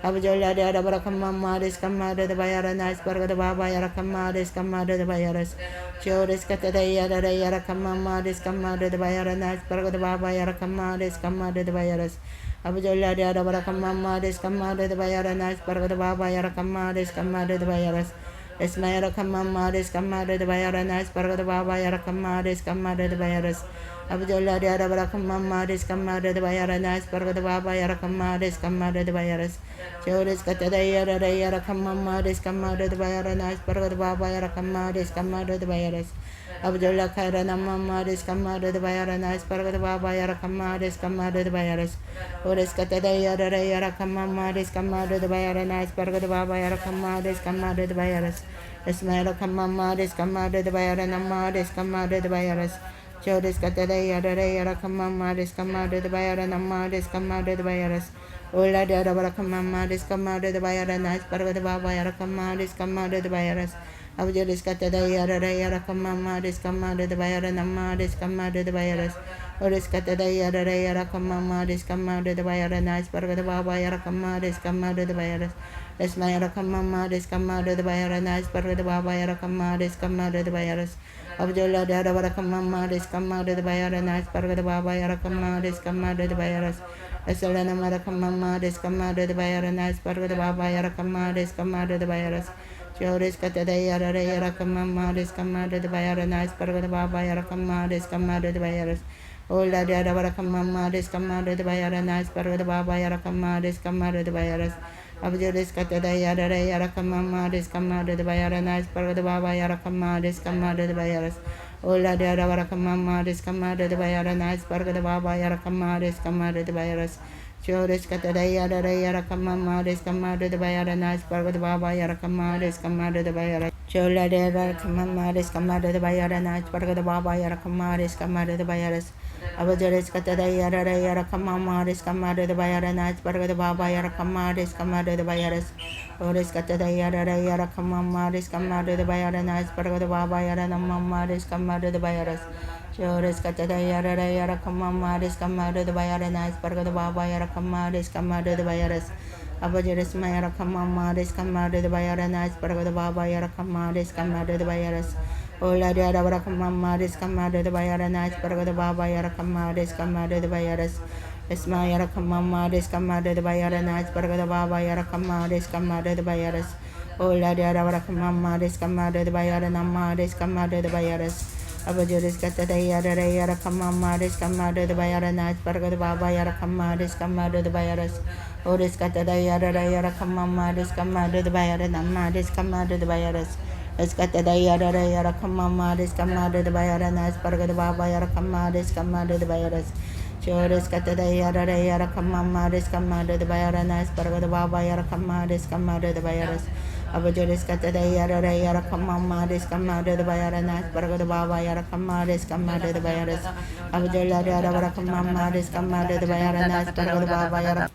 Speaker 1: Abjola diara bara kamamares kamada de bayaranas pargada baba yara kamares kamada de bayaras. Chores katadayara dayara kamamares kamada de bayaranas pargada baba yara kamares kamada de bayaras. Abjola diara bara kamamares kamada de bayaranas pargada baba yara kamares kamada de bayaras. Esmayara kamamares kamada de bayaranas pargada baba yara kamares kamada de bayaras. Abjola diara bara kamamares kamada de bayaranas pargada baba yara kamares kamada de bayaras. Chores katadayara dayara kamamares kamada de bayaranas pargada baba yara kamares kamada de bayaras. Abjola karana mamares kamada de bayaranas pargada baba yara kamares kamada de bayaras. Ores katadayara dayara kamamares kamada de bayaranas pargada baba yara kamares kamada de bayaras. Esmayara kamamares kamada de bayaranamares kamada de bayaras. Chores katadayara dayara kamamares kamada de bayaranamares kamada de bayaras. Ola diara bara kamamares kamada de bayaranas pargada baba yara kamares kamada de bayaras. Abjoles katadayara dayara kamamares kamada de bayaranamares kamada de bayaras. Ores katadayara dayara kamamares kamada de bayaranas pargada baba yara kamares kamada de bayaras. Esmayara kamamares kamada de bayaranas pargada baba yara kamares kamada de bayaras. Abjola diara bara kamamares kamada de bayaranas pargada baba yara kamares kamada de bayaras. Esalana mara kamamares kamada de bayaranas pargada baba yara kamares kamada de bayaras. Chores katadayara dayara kamamares kamada de bayaranas pargada baba yara kamares kamada de bayaras. Ola diara bara kamamares kamada de bayaranas pargada baba yara kamares kamada de bayaras. Abuja Rescatada Yara Yarakama Rescamada the Bayaranas Parada Baba Yarakama Rescamada the Bayaras. Ola de Arakamama Rescamada the Bayaranas Parada Baba Yarakama Rescamada the Bayaras. Chores Catadaya Yarakamama Rescamada the Bayaranas Parada Baba Yarakama Rescamada the Bayaras. Chola de Arakamama Rescamada the Bayaranas Parada Baba Yarakama Rescamada the Bayaras. Abajares Katadaya Yarakamama Rescamada the Bayaranas Parada Baba Yarakama Rescamada the Bayaras. Ores Katadaya Yarakamama Rescamada the Bayaranas Parada Baba Yaranamama Rescamada the Bayaras. Chores Katadaya Yarakamama Rescamada the Bayaranas Parada Baba Yarakama Rescamada the Bayaras. Abajares Mayarakamama Rescamada the Bayaranas Parada Baba Yarakama Rescamada the Bayaras. Ola de Arakamama Rescamada the Bayaranas Parada Baba Yarakama Rescamada the Bayaras. Esma Yarakamama Rescamada the Bayaranas Parada Baba Yarakama Rescamada the Bayaras. Ola de Arakamama Rescamada the Bayaranama Rescamada the Bayaras. Abajares Katadaya Yarakamama Rescamada the Bayaranas Parada Baba Yarakama Rescamada the Bayaras. Ores Katadaya Yarakamama Rescamada the Bayaranama Rescamada the Bayaras. Escatadaya Yarakamama Rescamada the Bayaranas Parada Baba Yarakama Rescamada the Bayaras. Chores Katadaya Yarakamama Rescamada the Bayaranas Parada Baba Yarakama Rescamada the Bayaras. Abajares Katadaya Yarakamama Rescamada the Bayaranas Parada Baba Yarakama Rescamada the Bayaras. Abajala Yarakamama Rescamada the Bayaranas Parada Baba Yarakama.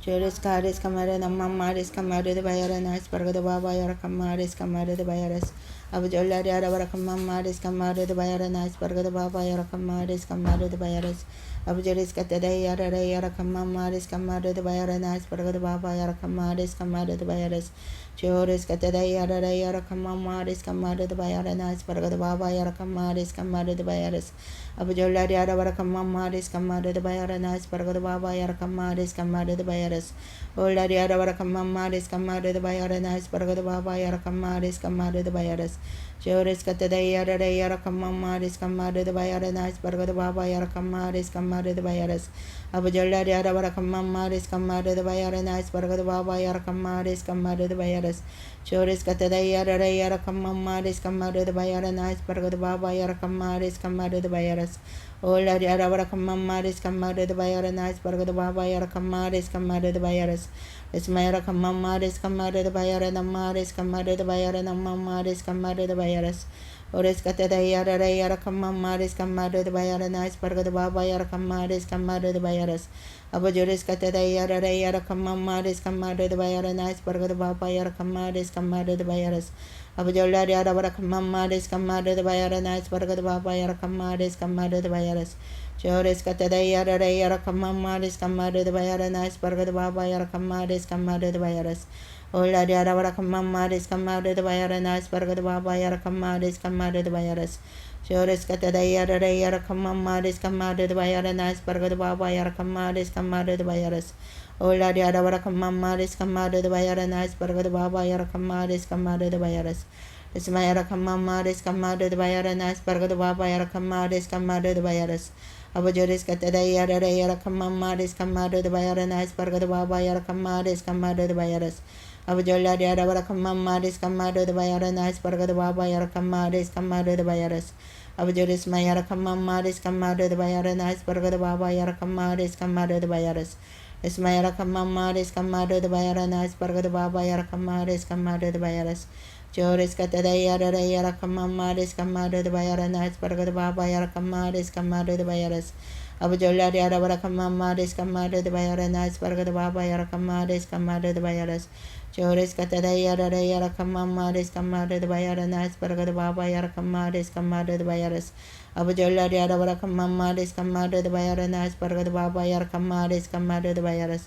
Speaker 1: Chores Kares Kamara Namama Rescamada the Bayaranas Parada Baba Yarakama Rescamada the Bayaras. Abajola Yarakamama Rescamada the Bayaranas Parada Baba Yarakama Rescamada the Bayaras. Abajares Katadaya Yarakamama Rescamada the Bayaranas Parada Baba Yarakama Rescamada the Bayaras. Chores Katadaya Yarakamama Rescamada the Bayaranas Parada Baba Yarakama Rescamada the Bayaras. Abajola Yarakamama Rescamada the Bayaranas Parada Baba Yarakama Rescamada the Bayaras. Ola Yarakamama Rescamada the Bayaranas Parada Baba Yarakama Rescamada the Bayaras. Chores Katadaya Yarakamama Rescamada the Bayaranas Parada Baba Yarakama Rescamada the Bayaras. Abajola Yarakamama Rescamada the Bayaranas Parada Baba Yarakama Rescamada the Bayaras. Chores Katadaya Yarakamama Rescamada the Bayaranas Parada Baba Yarakama Rescamada the Bayaras. Ola Yarakamama Rescamada the Bayaranas Parada Baba Yarakama Rescamada the Bayaras. Esmayarakamama Rescamada the Bayaranama Rescamada the Bayaranama Rescamada the Bayaras. Ores Katadaya Yarakamama Rescamada the Bayaranas Parada Baba Yarakama Rescamada the Bayaras. Abajores Katadaya Yarakamama Rescamada the Bayaranas Parada Baba Yarakama Rescamada the Bayaras. Abajola Yarakamama Rescamada the Bayaranas Parada Baba Yarakama Rescamada the Bayaras. Chores Katadaya Yarakamama Rescamada the Bayaranas Parada Baba Yarakama Rescamada the Bayaras. Ola Yarakamama Rescamada the Bayaranas Parada Baba Yarakama Rescamada the Bayaras. Chores Katadaya Yarakamama Rescamada the Bayaranas Parada Baba Yarakama Rescamada the Bayaras. Ola Yarakamama Rescamada the Bayaranas Parada Baba Yarakama Rescamada the Bayaras. Esmayarakamama Rescamada the Bayaranas Parada Baba Yarakama Rescamada the Bayaras. Abajores Katadaya Yarakamama Rescamada the Bayaranas Parada Baba Yarakama Rescamada the Bayaras. Abajola Yarakamama Rescamada the Bayaranas Parada Baba Yarakama Rescamada the Bayaras. Abajores Mayarakamama Rescamada the Bayaranas Parada Baba Yarakama Rescamada the Bayaras. Esmayarakamama Rescamada the Bayaranas Parada Baba Yarakama Rescamada the Bayaras. Chores Katadaya Yarakamama Rescamada the Bayaranas Parada Baba Yarakama Rescamada the Bayaras. Abajola Yarakamama Rescamada the Bayaranas Parada Baba Yarakama Rescamada the Bayaras. Chores Katadaya Yarakamama Rescamada the Bayaranas Parada Baba Yarakama Rescamada the Bayaras. Abajola Yarakamama Rescamada the Bayaranas Parada Baba Yarakama Rescamada the Bayaras.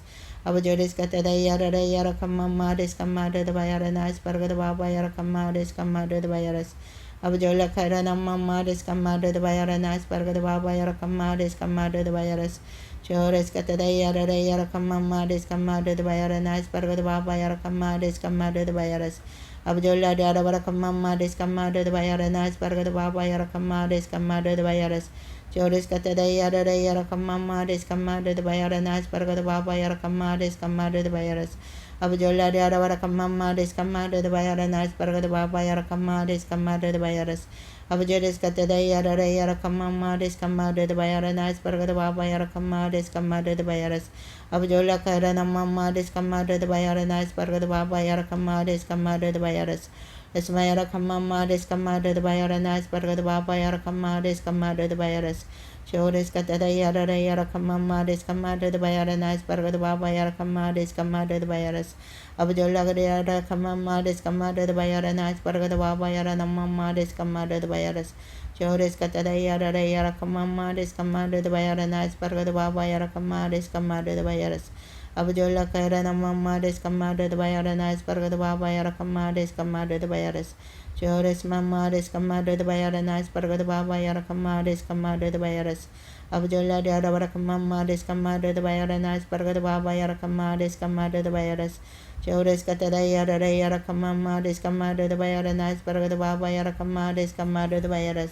Speaker 1: Abajoles Katadaya Yarakamama Rescamada the Bayaranas Parada Baba Yarakama Rescamada the Bayaras. Abajola Kairanamama Rescamada the Bayaranas Parada Baba Yarakama Rescamada the Bayaras. Chores Katadaya Yarakamama Rescamada the Bayaranas Parada Baba Yarakama Rescamada the Bayaras. Abajola Yarakamama Rescamada the Bayaranas Parada Baba Yarakama Rescamada the Bayaras. Chores Katadaya Yarakamama Rescamada the Bayaranas Parada Baba Yarakama Rescamada the Bayaras. Abu Jolari Aravara Kamama, Deskamada the Bayaranais, Paragada Bayara Kama, Deskamada the Bayaras. Abu Jeris Katade Yara Kamama, Deskamada the Bayaranais, Paragada Bayara Kama, Deskamada the Bayaras. Abu Jola Karana Mama, Deskamada the Bayaranais, Paragada Bayara Kama, Deskamada the Bayaras. Esmayara Kamama, Deskamada the Bayaranais, Paragada Bayara Kama, Deskamada the Bayaras. Shores Katada Yara Kamama, Deskamada the Bayaranais, Paragada Bayara Kama, Deskamada the Bayaras. Abdullah Yara Kamama, Deskamada the Bayaranais, Paragada Bayara Namama, Deskamada the Bayaras. Shores Katada Yara Kamama, Deskamada the Bayaranais, Paragada Bayara Kama, Deskamada the Bayaras. Abdullah Kairana Mama, Deskamada the Bayaranais, Paragada Bayara Kama, Deskamada the Bayaras. Shores Mama, Deskamada the Bayaranais, Paragada Bayara Kama, Deskamada the Bayaras. Abdullah Yara Kamama, Deskamada the Bayaranais, Paragada Bayara Kama, Deskamada the Bayaras. Shores Katada Yara Kamama, Deskamada the Bayaranais, Paragada Bayara Kama, Deskamada the Bayaras.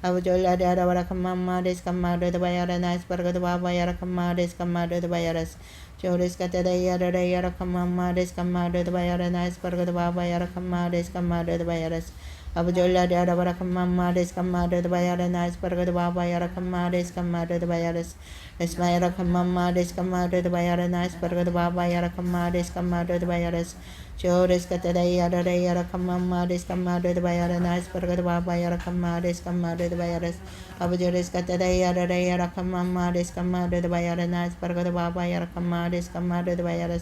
Speaker 1: Abdullah Yara Kamama, Deskamada the Bayaranais, Paragada Bayara Kama, Deskamada the Bayaras. Shores Katada Yara Kamama, Deskamada the Bayaranais, Paragada Bayara Kama, Deskamada the Bayaras. Abdullah Yara Kamama, Deskamada the Bayaranais, Paragada Bayara Kama, Deskamada the Bayaras. Esmaira Kamama, Deskamada the Bayaranais, Paragada Bayara Kama, Deskamada the Bayaras. Shores Katada Yara Kamama, Deskamada the Bayaranais, Paragada Bayara Kama, Deskamada the Bayaras. Abdullah Katada Yara Kamama, Deskamada the Bayaranais, Paragada Bayara Kama, Deskamada the Bayaras.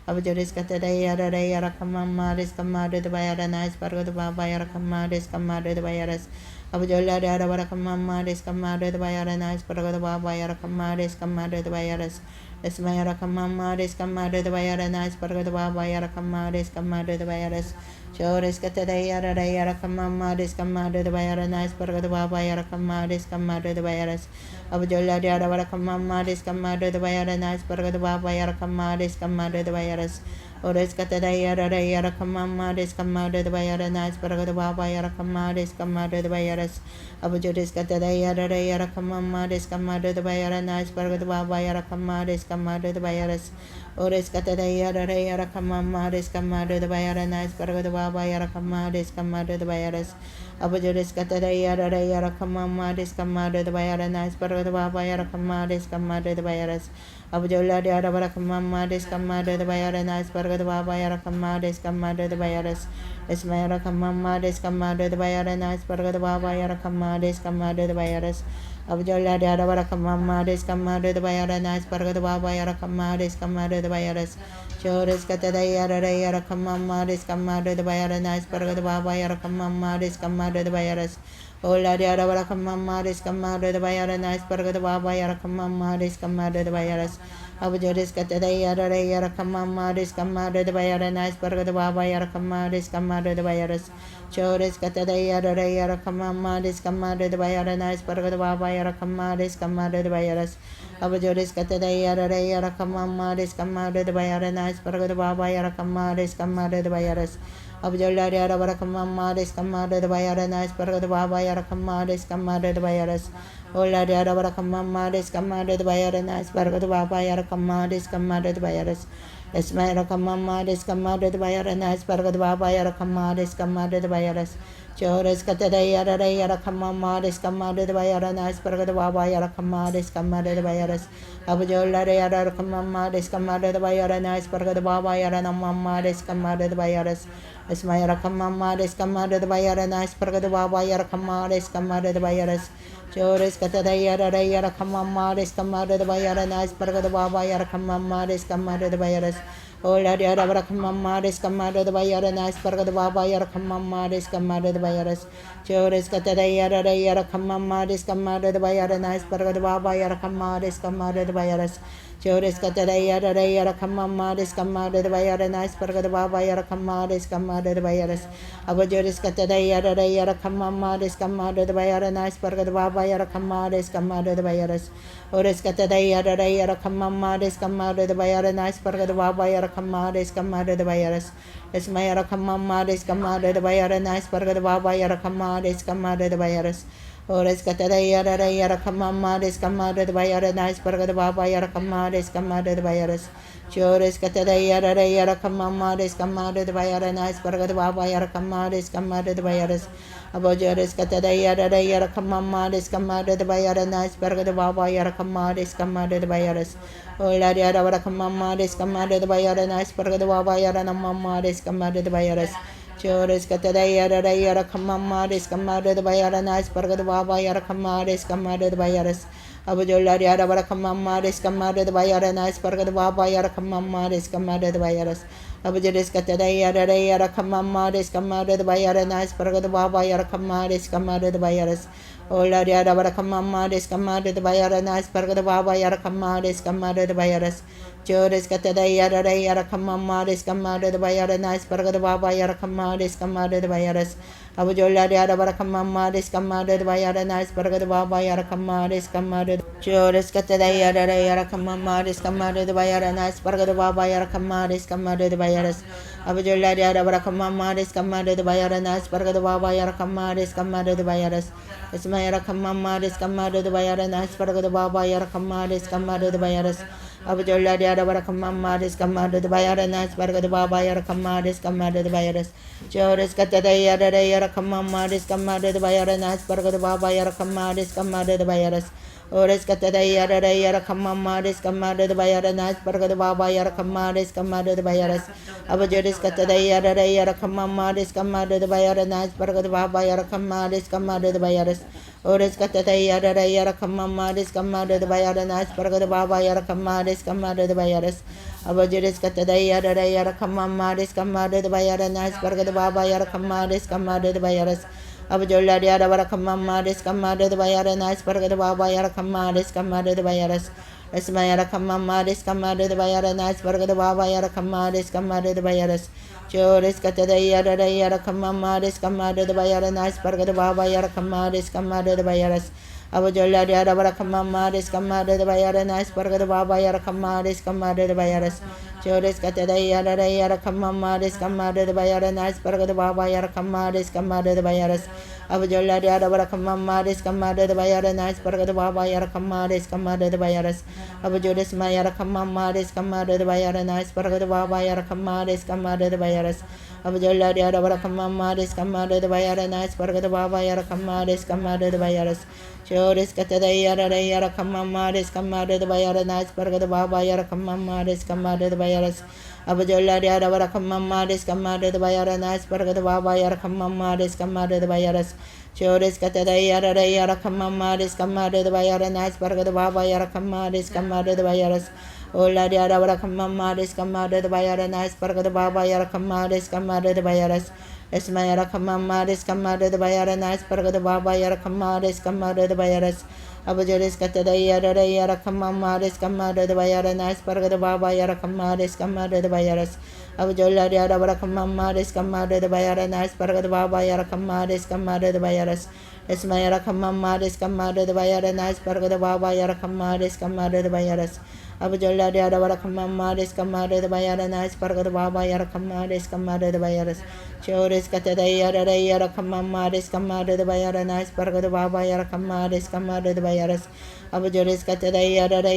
Speaker 1: Abdullah Katada Yara Kamama, Deskamada the Bayaranais, Paragada Bayara Kama, Deskamada the Bayaras. Abdullah Yara Kamama, Deskamada the Bayaranais, Paragada Bayara Kama, Deskamada the Bayaras. Esmayara Kamama, Deskamada the Bayaranais, Paragada Bayara Kama, Deskamada the Bayaras. Shores Katada Yara Kamama, Deskamada the Bayaranais, Paragada Bayara Kama, Deskamada the Bayaras. Abdullah Yara Kamama, Deskamada the Bayaranais, Paragada Bayara Kama, Deskamada the Bayaras. Ores Katada Yara Kamama, Deskamada the Bayaranais, Paragada Bayara Kama, Deskamada the Bayaras. Abdullah Katada Yara Kamama, Deskamada the Bayaranais, Paragada Bayara Kama, Deskamada the Bayaras. Ores Katada Yara Kamama, Deskamada the Bayaranais, Paragada Bayara Kama, Deskamada the Bayaras. Abdullah Katada Yara Kamama, Deskamada the Bayaranais, Paragada Bayara Kama, Deskamada the Bayaras. Abdullah Yara Kamama, Deskamada the Bayaranais, Paragada Bayara Kama, Deskamada the Bayaras. Esmaira Kamama, Deskamada the Bayaranais, Paragada Bayara Kama, Deskamada the Bayaras. Abdullah Yara Kamama, Deskamada the Bayaranais, Paragada Bayara Kama, Deskamada the Bayaras. Shores Katada Yara Kamama, Deskamada the Bayaranais, Paragada Bayara Kama, Deskamada the Bayaras. Ola Yara Kamama, Deskamada the Bayaranais, Paragada Bayara Kama, Deskamada the Bayaras. Abdullah Katada Yara Kamama, Deskamada the Bayaranais, Paragada Bayara Kama, Deskamada the Bayaras. Shores Katada Yara Kamama, Deskamada the Bayaranais, Paragada Bayara Kama, Deskamada the Bayaras. Abdullah Katada Yara Kamama, Deskamada the Bayaranais, Paragada Bayara Kama, Deskamada the Bayaras. Abdullah Yara Kamama, Deskamada the Bayaranais, Paragada Bayara Kama, Deskamada the Bayaras. Ola Yara Kamama, Deskamada the Bayaranais, Paragada Bayara Kama, Deskamada the Bayaras. Esmaira Kamama, Deskamada the Bayaranais, Paragada Bayara Kama, Deskamada the Bayaras. Shores Katada Yara Kamama, Deskamada the Bayaranais, Paragada Bayara Kama, Deskamada the Bayaras. Abdullah Yara Kamama, Deskamada the Bayaranais, Paragada Bayara Namama, Deskamada the Bayaras. Esmaira Kamama, Deskamada the Bayaranais, Paragada Bayara Kama, Deskamada the Bayaras. Shores Katada Yara Kamama, Deskamada the Bayaranais, Paragada Bayara Kama, Deskamada the Bayaras. Ola Yara Kamama, Deskamada the Bayaranais, Paragada Bayara Kama, Deskamada the Bayaras. Shores Katada Yara Kamama, Deskamada the Bayaranais, Paragada Bayara Kama, Deskamada the Bayaras. Shores Katada Yara Kamama, Deskamada the Bayaranais, Paragada Bayara Kama, Deskamada the Bayaras. Abdullah Katada Yara Kamama, Deskamada the Bayaranais, Paragada Bayara Kama, Deskamada the Bayaras. Ores Katada Yara Kamama, Deskamada the Bayaranais, Paragada Bayara Kama, Deskamada the Bayaras. Esmaira Kamama, Deskamada the Bayaranais, Paragada Bayara Kama, Deskamada the Bayaras. Ores katara yara yara kamama res kamada the bayara nice barga the baba yara kamada res kamada the bayaras. Chores katara yara kamama res kamada the bayara nice barga the baba yara kamada res kamada the bayaras. Abojores katara yara kamama res kamada the bayara nice barga the baba yara kamada res kamada the bayaras. Ola yara vara kamama res kamada the bayara nice barga the baba yara namama res kamada the bayaras. Chores katara yara kamama res kamada the bayara nice barga the baba yara kamada res kamada the bayaras. Abujola yara vara kamama res kamada the bayara nice barga the baba yara kamama res kamada the bayaras. Abujoles katara yara kamama res kamada the bayara nice barga the baba yara kamada res kamada the bayaras. Ola yara vara kamama res kamada the bayara nice barga the baba yara kamada res kamada the bayaras. Chores katara yara kamama res kamada the bayara nice barga the baba yara kamada res kamada the bayaras. Abujola yara vara kamama res kamada the bayara nice barga the baba yara kamada res kamada. Chores katara yara kamama res kamada the bayara nice barga the baba yara kamada res kamada the bayaras. Abujola yara vara kamama res kamada the bayara nice barga the baba yara kamada res kamada the bayaras. Esmayara kamama res kamada the bayara nice barga the baba yara kamada res kamada the bayaras. Abujola yara vara kamama res kamada the bayara nice barga the baba yara kamada res kamada the bayaras. Chores katara yara kamama res kamada the bayara nice barga the baba yara kamada res kamada the bayaras. Ores katara yara kamama res kamada the bayara nice barga the baba yara kamada res kamada the bayaras. Abujoles katara yara kamama res kamada the bayara nice barga the baba yara kamada res kamada the bayaras. Ores katara yara kamama res kamada the bayara nice barga the baba yara kamada res kamada the bayaras. Abujoles katara yara kamama res kamada the bayara nice barga the baba yara kamada res kamada the bayaras. Abujola yara vara kamama res kamada the bayara nice barga the baba yara kamada res kamada the bayaras. Esmayara kamama res kamada the bayara nice barga the baba yara kamada res kamada the bayaras. Chores katara yara kamama res kamada the bayara nice barga the baba yara kamada res kamada the bayaras. Abujola yara vara kamama res kamada the bayara nice barga the baba yara kamada res kamada the bayaras. Chores katara yara kamama res kamada the bayara nice barga the baba yara kamada res kamada the bayaras. Abujola yara vara kamama res kamada the bayara nice barga the baba yara kamada res kamada the bayaras. Abujoles mayara kamama res kamada the bayara nice barga the baba yara kamada res kamada the bayaras. Abujola yara vara kamama res kamada the bayara nice barga the baba yara kamada res kamada the bayaras. Chores katara yara kamama res kamada the bayara nice barga the baba yara kamama res kamada the bayaras. Abujola yara vara kamama res kamada the bayara nice barga the baba yara kamama res kamada the bayaras. Chores katara yara kamama res kamada the bayara nice barga the baba yara kamada res kamada the bayaras. Ola yara vara kamama res kamada the bayara nice barga the baba yara kamada res kamada the bayaras. Esmayara kamama res kamada the bayara nice barga the baba yara kamada res kamada the bayaras. Abujoles katara yara kamama res kamada the bayara nice barga the baba yara kamada res kamada the bayaras. Abujola yara vara kamama res kamada the bayara nice barga the baba yara kamada res kamada the bayaras. Esmayara kamama res kamada the bayara nice barga the baba yara kamada res kamada the bayaras. Abujola yara vara kamama res kamada the bayara nice barga the baba yara kamada res kamada the bayaras. Chores katara yara kamama res kamada the bayara nice barga the baba yara kamada res kamada the bayaras. Abujoles katara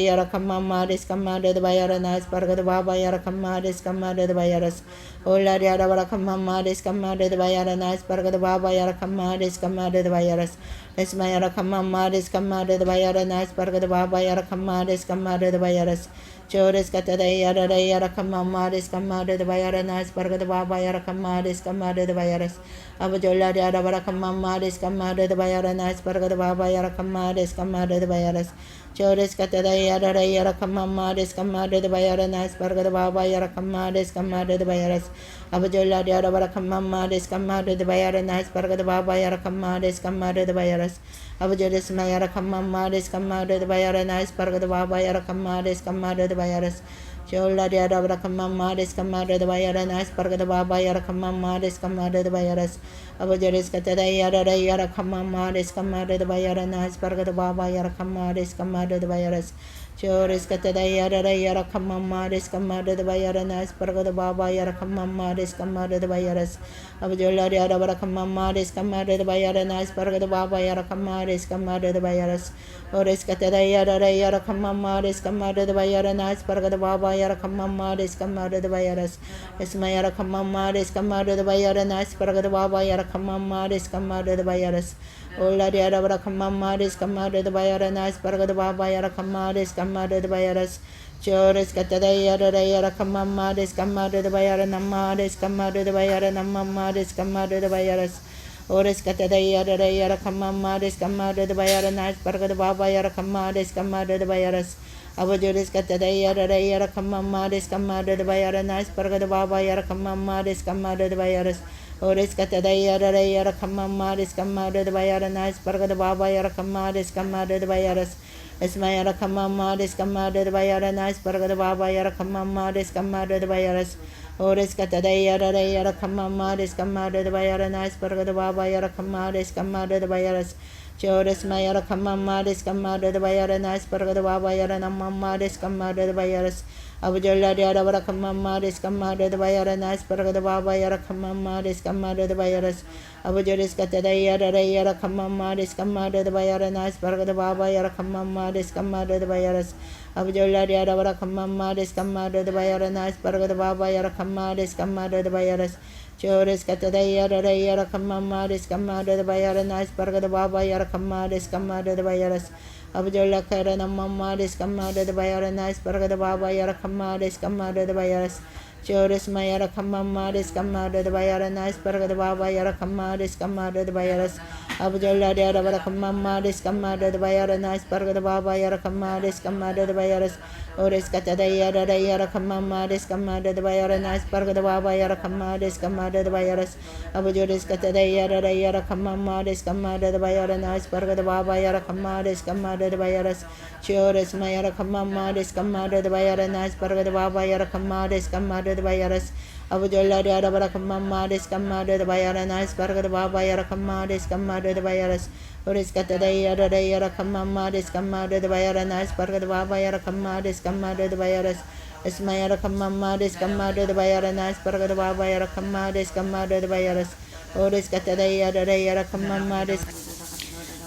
Speaker 1: yara kamama res kamada the bayara nice barga the baba yara kamada res kamada the bayaras. Ola yara vara kamama res kamada the bayara nice barga the baba yara kamada res kamada the bayaras. Esmayara kamama res kamada the bayara nice barga the baba yara kamada res kamada the bayaras. Chores katara yara kamama res kamada the bayara nice barga the baba yara kamada res kamada the bayaras. Abujola yara vara kamama res kamada the bayara nice barga the baba yara kamada res kamada the bayaras. Chores katara yara kamama res kamada the bayara nice barga the baba yara kamada res kamada the bayaras. Abujola yara vara kamama res kamada the bayara nice barga the baba yara kamada res kamada the bayaras. Abujoles mayara kamama res kamada the bayara nice barga the baba yara kamada res kamada the bayaras. Chola yara vara kamama res kamada the bayara nice barga the baba yara kamama res kamada the bayaras. Abujoles katara yara kamama res kamada the bayara nice barga the baba yara kamada res kamada the bayaras. Chores katada yara yara kamama res kamada the bayaranas paragada baba yara kamama res kamada the bayaras abjola yara bara kamama res kamada the bayaranas paragada baba yara kamama res kamada the bayaras ores katada yara kamama res kamada the bayaranas paragada baba yara kamama res kamada the bayaras esma yara kamama res kamada the bayaranas paragada baba yara kamama res kamada the bayaras Ola yara bara kamama res kamada the bayaranas paragada baba yara kamama res kamada the bayaras Chores katada yara kamama res kamada the bayara namma res kamada the bayara namma res kamada the bayaras Ores katada yara kamama res kamada the bayara nas paragada baba yara kamama res kamada the bayaras Abajores katada yara kamama res kamada the bayara nas paragada baba yara kamama res kamada the bayaras Ores katada yara kamama res kamada the bayara nas paragada baba yara kamama res kamada the bayaras Esma yara kamama res kamada the bayara nas paragada baba yara kamama res kamada the bayaras Ores katada yara kamama res kamada the bayara nas paragada baba yara kamama res kamada the bayaras Chores mayara kamama res kamada the bayara nas paragada baba yara namma res kamada the bayaras Abjola yara bara kamama res kamada the bayara nas paragada baba yara kamama res kamada the bayaras Abjoles katada yara kamama res kamada the bayara nas paragada baba yara kamama res kamada the bayaras Abjola yara bara kamama res kamada the bayara nas paragada baba yara kamama res kamada the bayaras Chores katada yara kamama res kamada the bayara nas paragada baba yara kamama res kamada the bayaras Abjola kara namma res kamada the bayara nas paragada baba yara kamama res kamada the bayaras Chores mayara kamama res kamada the bayara nas paragada baba yara kamama res kamada the bayaras Abjola yara bara kamama res kamada the bayara nas paragada baba yara kamama res kamada the bayaras Ores katada yara kamama res kamada the bayara nas paragada baba yara kamama res kamada the bayaras Abjores katada yara kamama res kamada the bayara nas paragada baba yara kamama res kamada the bayaras Chores mayara kamama res kamada the bayara nas paragada baba yara kamama res kamada the bayaras Abjola yara bara kamama res kamada the bayara nas paragada baba yara kamama res kamada the bayaras Ores katada yara kamama res kamada the bayara nas paragada baba yara kamama res kamada the bayaras Esma yara kamama res kamada the bayara nas paragada baba yara kamama res kamada the bayaras Ores katada yara kamama res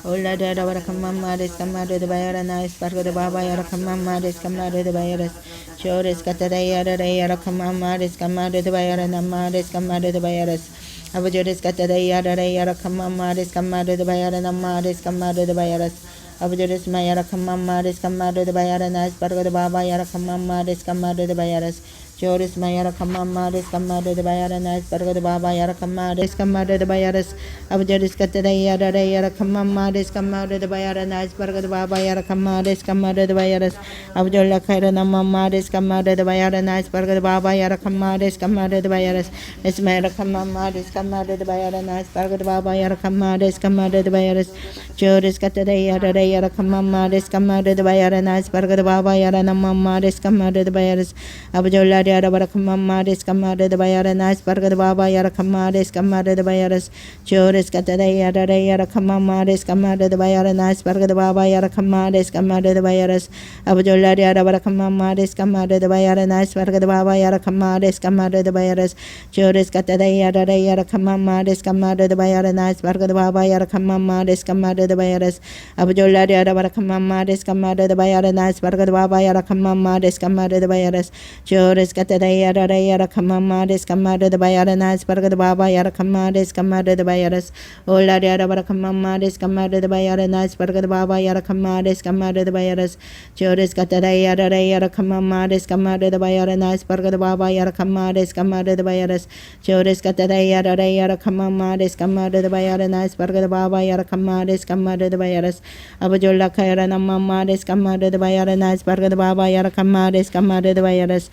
Speaker 1: Ola yara bara kamama res kamada the bayara nas paragada baba yara kamama res kamada the bayaras Chores katada yara kamama res kamada the bayara namma res kamada the bayaras Abjores katada yara kamama res kamada the bayara namma res kamada the bayaras Abjores mayara kamama res kamada the bayara nas paragada baba yara kamama res kamada the bayaras Chores mayara kamama res kamada the bayara nas paragada baba yara kamama res kamada the bayaras Abjores katada yara kamama res kamada the bayara nas paragada baba yara kamama res kamada the bayaras Abjola khaira namma res kamada the bayara nas paragada baba yara kamama res kamada the bayaras Esmayara kamama res kamada the bayara nas paragada baba yara kamama res kamada the bayaras Chores katada yara kamama res kamada the bayara nas paragada baba yara namma res kamada the bayaras Abjola yara bara kamama res kamada the bayara nas paragada baba yara kamama res kamada the bayaras Chores katada yara kamama res kamada the bayara nas paragada baba yara kamama res kamada the bayaras Abjola yara bara kamama res kamada the bayara nas paragada baba yara kamama res kamada the bayaras Chores katada yara kamama res kamada the bayara nas paragada baba yara kamama res kamada the bayaras Abjola yara bara kamama res kamada the bayara nas paragada baba yara kamama res kamada the bayaras Chores katada yara kamama res kamada the bayara nas paragada baba yara kamama res kamada the bayaras Ola yara bara kamama res kamada the bayara nas paragada baba yara kamama res kamada the bayaras Chores katada yara kamama res kamada the bayara nas paragada baba yara kamama res kamada the bayaras Chores katada yara kamama res kamada the bayara nas paragada baba yara kamama res kamada the bayaras Abjola khaira namma res kamada the bayara nas paragada baba yara kamama res kamada the bayaras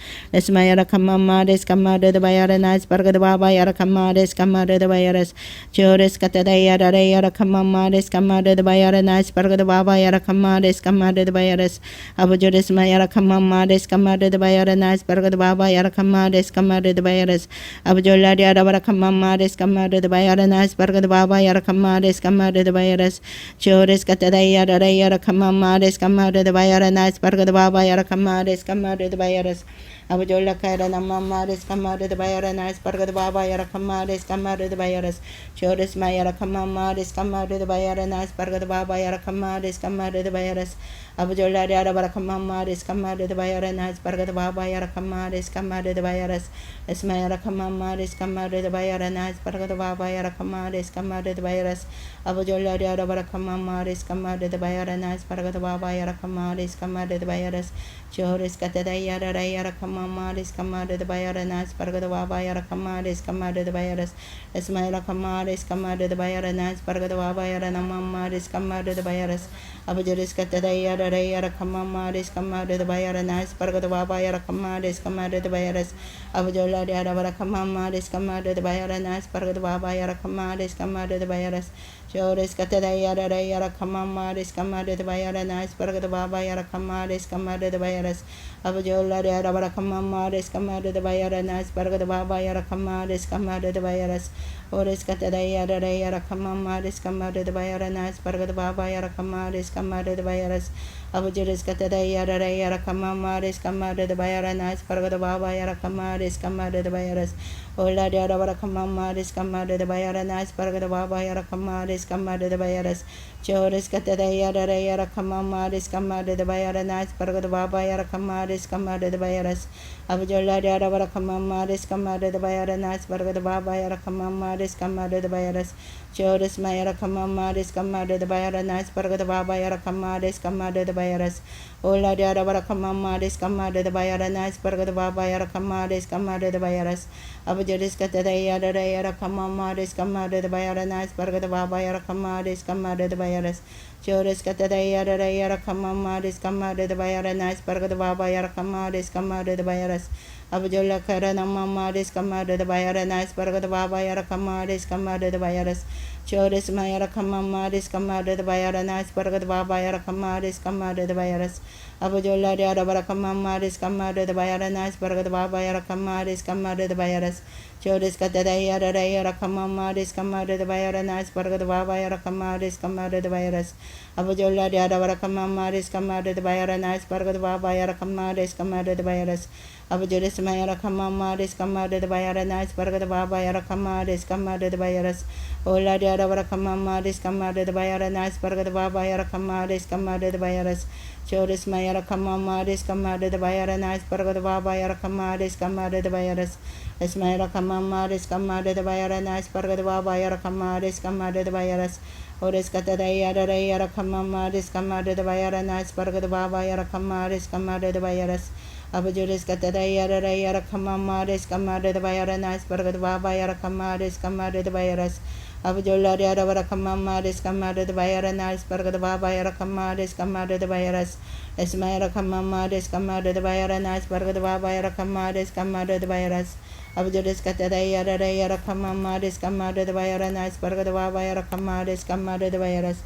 Speaker 1: Mayara Kamamaris Kamada the Bayaranas Barga the Baba Yara Kamaris Kamada the Bayaras Chores Katadayara Yara Kamamaris Kamada the Bayaranas Barga the Baba Yara Kamaris Kamada the Bayaras Abujuris Mayara Kamamaris Kamada the Bayaranas Barga the Baba Yara Kamaris Kamada the Bayaras Abujula Yara Kamamaris Kamada the Bayaranas Barga the Baba Yara Kamaris Kamada the Bayaras Chores Katadayara Yara Kamamaris Kamada the Bayaranas Barga the Baba Yara Kamaris Kamada the Bayaras Abujola Kaira Namamaris Kamada the Bayaranas Barga the Baba Yara Kamaris Kamada the Bayaras Chores Mayara Kamamaris Kamada the Bayaranas Barga the Baba Yara Kamaris Kamada the Bayaras Abujola Yara Barakamaris Kamada the Bayaranas Barga the Baba Yara Kamaris Kamada the Bayaras Esmayara Kamamaris Kamada the Bayaranas Barga the Baba Yara Kamaris Kamada the Bayaras Abujola Yara Barakamaris Kamada the Bayaranas Barga the Baba Yara Kamaris Kamada the Bayaras Chores Katadayara Yara Kamamaris Kamada the Bayaranas Barga the Baba Yara Kamaris Kamada the Bayaras Esmayara Kamaris Kamada the Bayaranas Barga the Baba Yara Namamaris Kamada the Bayaras Abujuris Katadayara Yara Kamamaris Kamada the Bayaranas Barga the Baba Yara Kamaris Kamada the Bayaras Abujola Yara Kamamaris Kamada the Bayaranas Barga the Baba Yara Kamaris Kamada the Bayaras Chores Katadayara Yara Kamamaris Kamada the Bayaranas Barga the Baba Yara Kamaris Kamada the Bayaras Abujola Yara Kamamaris Kamada the Bayaranas Barga the Baba Yara Kamaris Kamada the Bayaras Ores Katadayara Yara Kamamaris Kamada the Bayaranas Barga the Baba Yara Kamaris Kamada the Bayaras Abujuris Katadayara Yara Kamamaris Kamada the Bayaranas Barga the Baba Yara Kamaris Kamada the Bayaras Ola Yara Kamamaris Kamada the Bayaranas Barga the Baba Yara Kamaris Kamada the Bayaras Chores Katadayara Yara Kamamaris Kamada the Bayaranas Barga the Baba Yara Kamaris Kamada the Bayaras Abujola Yara Kamamaris Kamada the Bayaranas Barga the Baba Yara Kamamaris Kamada the Bayaras Chores Mayara Kamamaris Kamada the Bayaranas Barga the Baba Yara Kamaris Kamada the Bayaras Ola Yara Kamamaris Kamada the Bayaranas Barga the Baba Yara Kamaris Kamada the Bayaras Abujuris Katadayara Yara Kamamaris Kamada the Bayaranas Barga the Baba Yara Kamaris Kamada the Bayaras Chores Katadayara Yara Kamamaris Kamada the Bayaranas Barga the Baba Yara Kamaris Kamada the Bayaras Abujola Karana Mamaris Kamada the Bayaranas Barga the Baba Yara Kamaris Kamada the Bayaras Chores Mayara Kamamaris Kamada the Bayaranas Barga the Baba Yara Kamaris Kamada the Bayaras Abujola Yara Kamamaris Kamada the Bayaranas Barga the Baba Yara Kamaris Kamada the Bayaras Chores Katadayara Yara Kamamaris Kamada the Bayaranas Barga the Baba Yara Kamaris Kamada the Bayaras Abujola Yara Kamamaris Kamada the Bayaranas Barga the Baba Yara Kamaris Kamada the Bayaras Abujuris Mayara Kamamaris Kamada the Bayaranas Barga the Baba Yara Kamaris Kamada the Bayaras Ola Yara Kamamaris Kamada the Bayaranas Barga the Baba Yara Kamaris Kamada the Bayaras Chores Mayara Kamamaris Kamada the Bayaranas Barga the Baba Yara Kamaris Kamada the Bayaras Esmayara Kamamaris Kamada the Bayaranas Barga the Baba Yara Kamaris Kamada the Bayaras Ores Katadayara Yara Kamamaris Kamada the Bayaranas Barga the Baba Yara Kamaris Kamada the Bayaras Abujuris Katadayara Yara Kamamaris Kamada the Bayaranas Barga the Baba Yara Kamaris Kamada the Bayaras Abujola Yara Kamamaris Kamada the Bayaranas Barga the Baba Yara Kamaris Kamada the Bayaras Esmayara Kamamaris Kamada the Bayaranas Barga the Baba Yara Kamaris Kamada the Bayaras Abujuris Katadayara Yara Kamamaris Kamada the Bayaranas Barga the Baba Yara Kamaris Kamada the Bayaras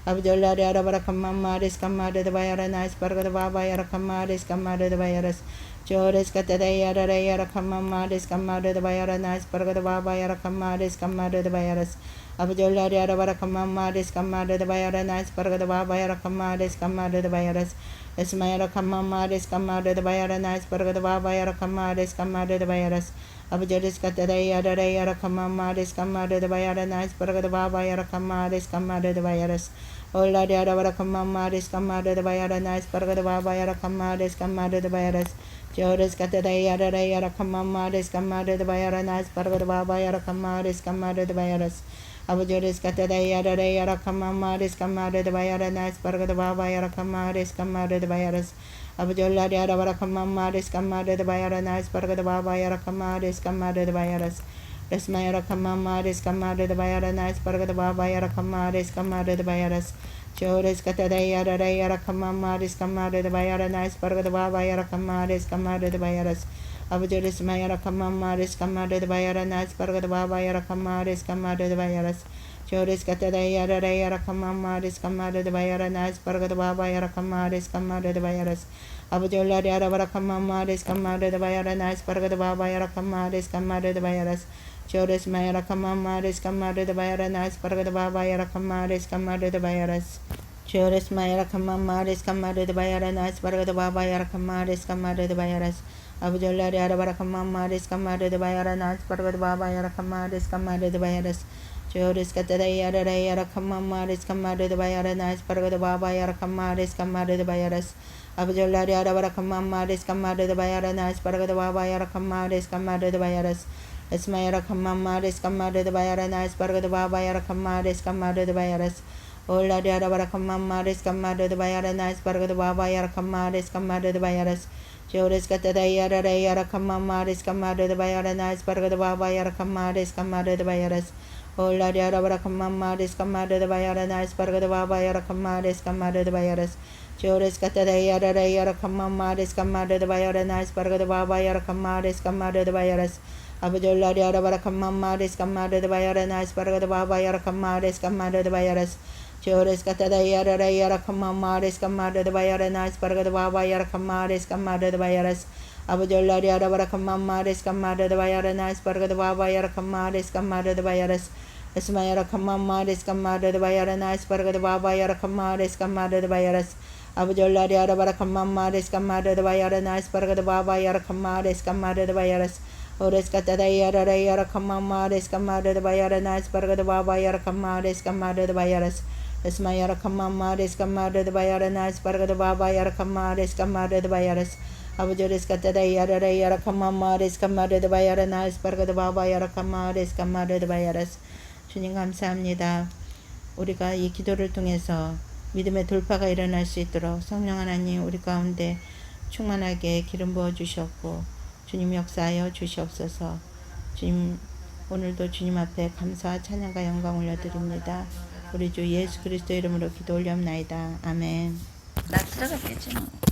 Speaker 1: Abujola Yara Kamamaris Kamada the Bayaranas Barga the Baba Yara Kamaris Kamada the Bayaras Chores Katadayara Yara Kamamaris Kamada the Bayaranas Barga the Baba Yara Kamaris Kamada the Bayaras Abujola Yara Kamamaris Kamada the Bayaranas Barga the Baba Yara Kamaris Kamada the Bayaras Esmayara Kamamaris Kamada the Bayaranas Barga the Baba Yara Kamaris Kamada the Bayaras Abujuris Katadayara Yara Kamamaris Kamada the Bayaranas Barga the Baba Yara Kamaris Kamada the Bayaras Ola Yara Kamamaris Kamada the Bayaranas Barga the Baba Yara Kamaris Kamada the Bayaras Chores Katadayara Yara Kamamaris Kamada the Bayaranas Barga the Baba Yara Kamaris Kamada the Bayaras Abujuris Katadayara Yara Kamamaris Kamada the Bayaranas Barga the Baba Yara Kamaris Kamada the Bayaras Abujola Yara Kamamaris Kamada the Bayaranas Barga the Baba Yara Kamaris Kamada the Bayaras Esmayara Kamamaris Kamada the Bayaranas Barga the Baba Yara Kamaris Kamada the Bayaras Chores Katadayara Yara Kamamaris Kamada the Bayaranas Barga the Baba Yara Kamaris Kamada the Bayaras 아버지 오레스마야라 캄마마레스 캄마르드 바야라 나스 바르가드 바바야라 캄마레스 캄마르드 바야라스 조레스 카타다야라야라 캄마마레스 캄마르드 바야라 나스 바르가드 바바야라 캄마레스 캄마르드 바야라스 아버지 올라리아라 바라 캄마마레스 캄마르드 바야라 나스 바르가드 바바야라 캄마레스 캄마르드 바야라스 조레스 마야라 캄마마레스 캄마르드 바야라 나스 바르가드 바바야라 캄마레스 캄마르드 바야라스 조레스 마야라 캄마마레스 캄마르드 바야라 나스 바르가드 바바야라 캄마레스 캄마르드 바야라스 아버지 올라리아라 바라 캄마마레스 캄마르드 바야라 나스 바르가드 바바야라 캄마레스 캄마르드 바야라스 조레스 카타다야라야라 캄마마레스 캄마르드 바야라 나스 바르가드 바바야라 캄마레스 캄마르드 바야라스 아버지 올라리아라 바라 캄마마레스 캄마르드 바야라 나스 바르가드 바바야라 캄마레스 캄마르드 바야라스 에스마야라 캄마마레스 캄마르드 바야라 나스 바르가드 바바야라 캄마레스 캄마르드 바야라스 올라리아라 바라 캄마마레스 캄마르드 바야라 나스 바르가드 바바야라 캄마레스 캄마르드 바야라스 조레스 카타다야라야라 캄마마레스 캄마르드 바야라 나스 바르가드 바바야라 캄마레스 캄마르드 바야라스 올라리아라 바라 캄마마레스 캄마르드 바야라 나스 바르가드 바바야라 캄마레스 캄마르드 바야라스 조레스 카타다야라야라 캄마마레스 캄마르드 바야라 나스 바르가드 바바야라 캄마레스 캄마르드 바야라스 아버지 올라리아라 바라 캄마마레스 캄마르드 바야라 나스 바르가드 바바야라 캄마레스 캄마르드 바야라스 조레스 카타다야라야라 캄마마레스 캄마르드 바야라 나스 바르가드 바바야라 캄마레스 캄마르드 바야라스 아버지 올라리아라 바라 캄마마레스 캄마르드 바야라 나스 바르가드 바바야라 캄마레스 캄마르드 바야라스 에스마야라 캄마마레스 캄마르드 바야라 나스 바르가드 바바야라 캄마레스 캄마르드 바야라스 아버지 올라리아라 바라 캄마마레스 캄마르드 바야라 나스 바르가드 바바야라 캄마레스 캄마르드 바야라스 오레스 카타다야라야라 캄마마레스 캄마르드 바야라 나스 바르가드 바바야라 캄마레스 캄마르드 바야라스 에스마야라 캄마마레스 캄마르드 바야라 나스 바르가드 바바야라 캄마레스 캄마르드 바야라스 아버지 오레스 카타다야라야라 캄마마레스 캄마르드 바야라 나스 바르가드 바바야라 캄마레스 캄마르드 바야라스 주님 감사합니다. 우리가 이 기도를 통해서 믿음의 돌파가 일어날 수 있도록 성령 하나님 우리 가운데 충만하게 기름 부어 주셨고 주님 역사하여 주시옵소서. 주님 오늘도 주님 앞에 감사와 찬양과 영광 올려드립니다. 우리 주 예수 그리스도 이름으로 기도 올려옵나이다. 아멘. 나 들어갔겠지 뭐.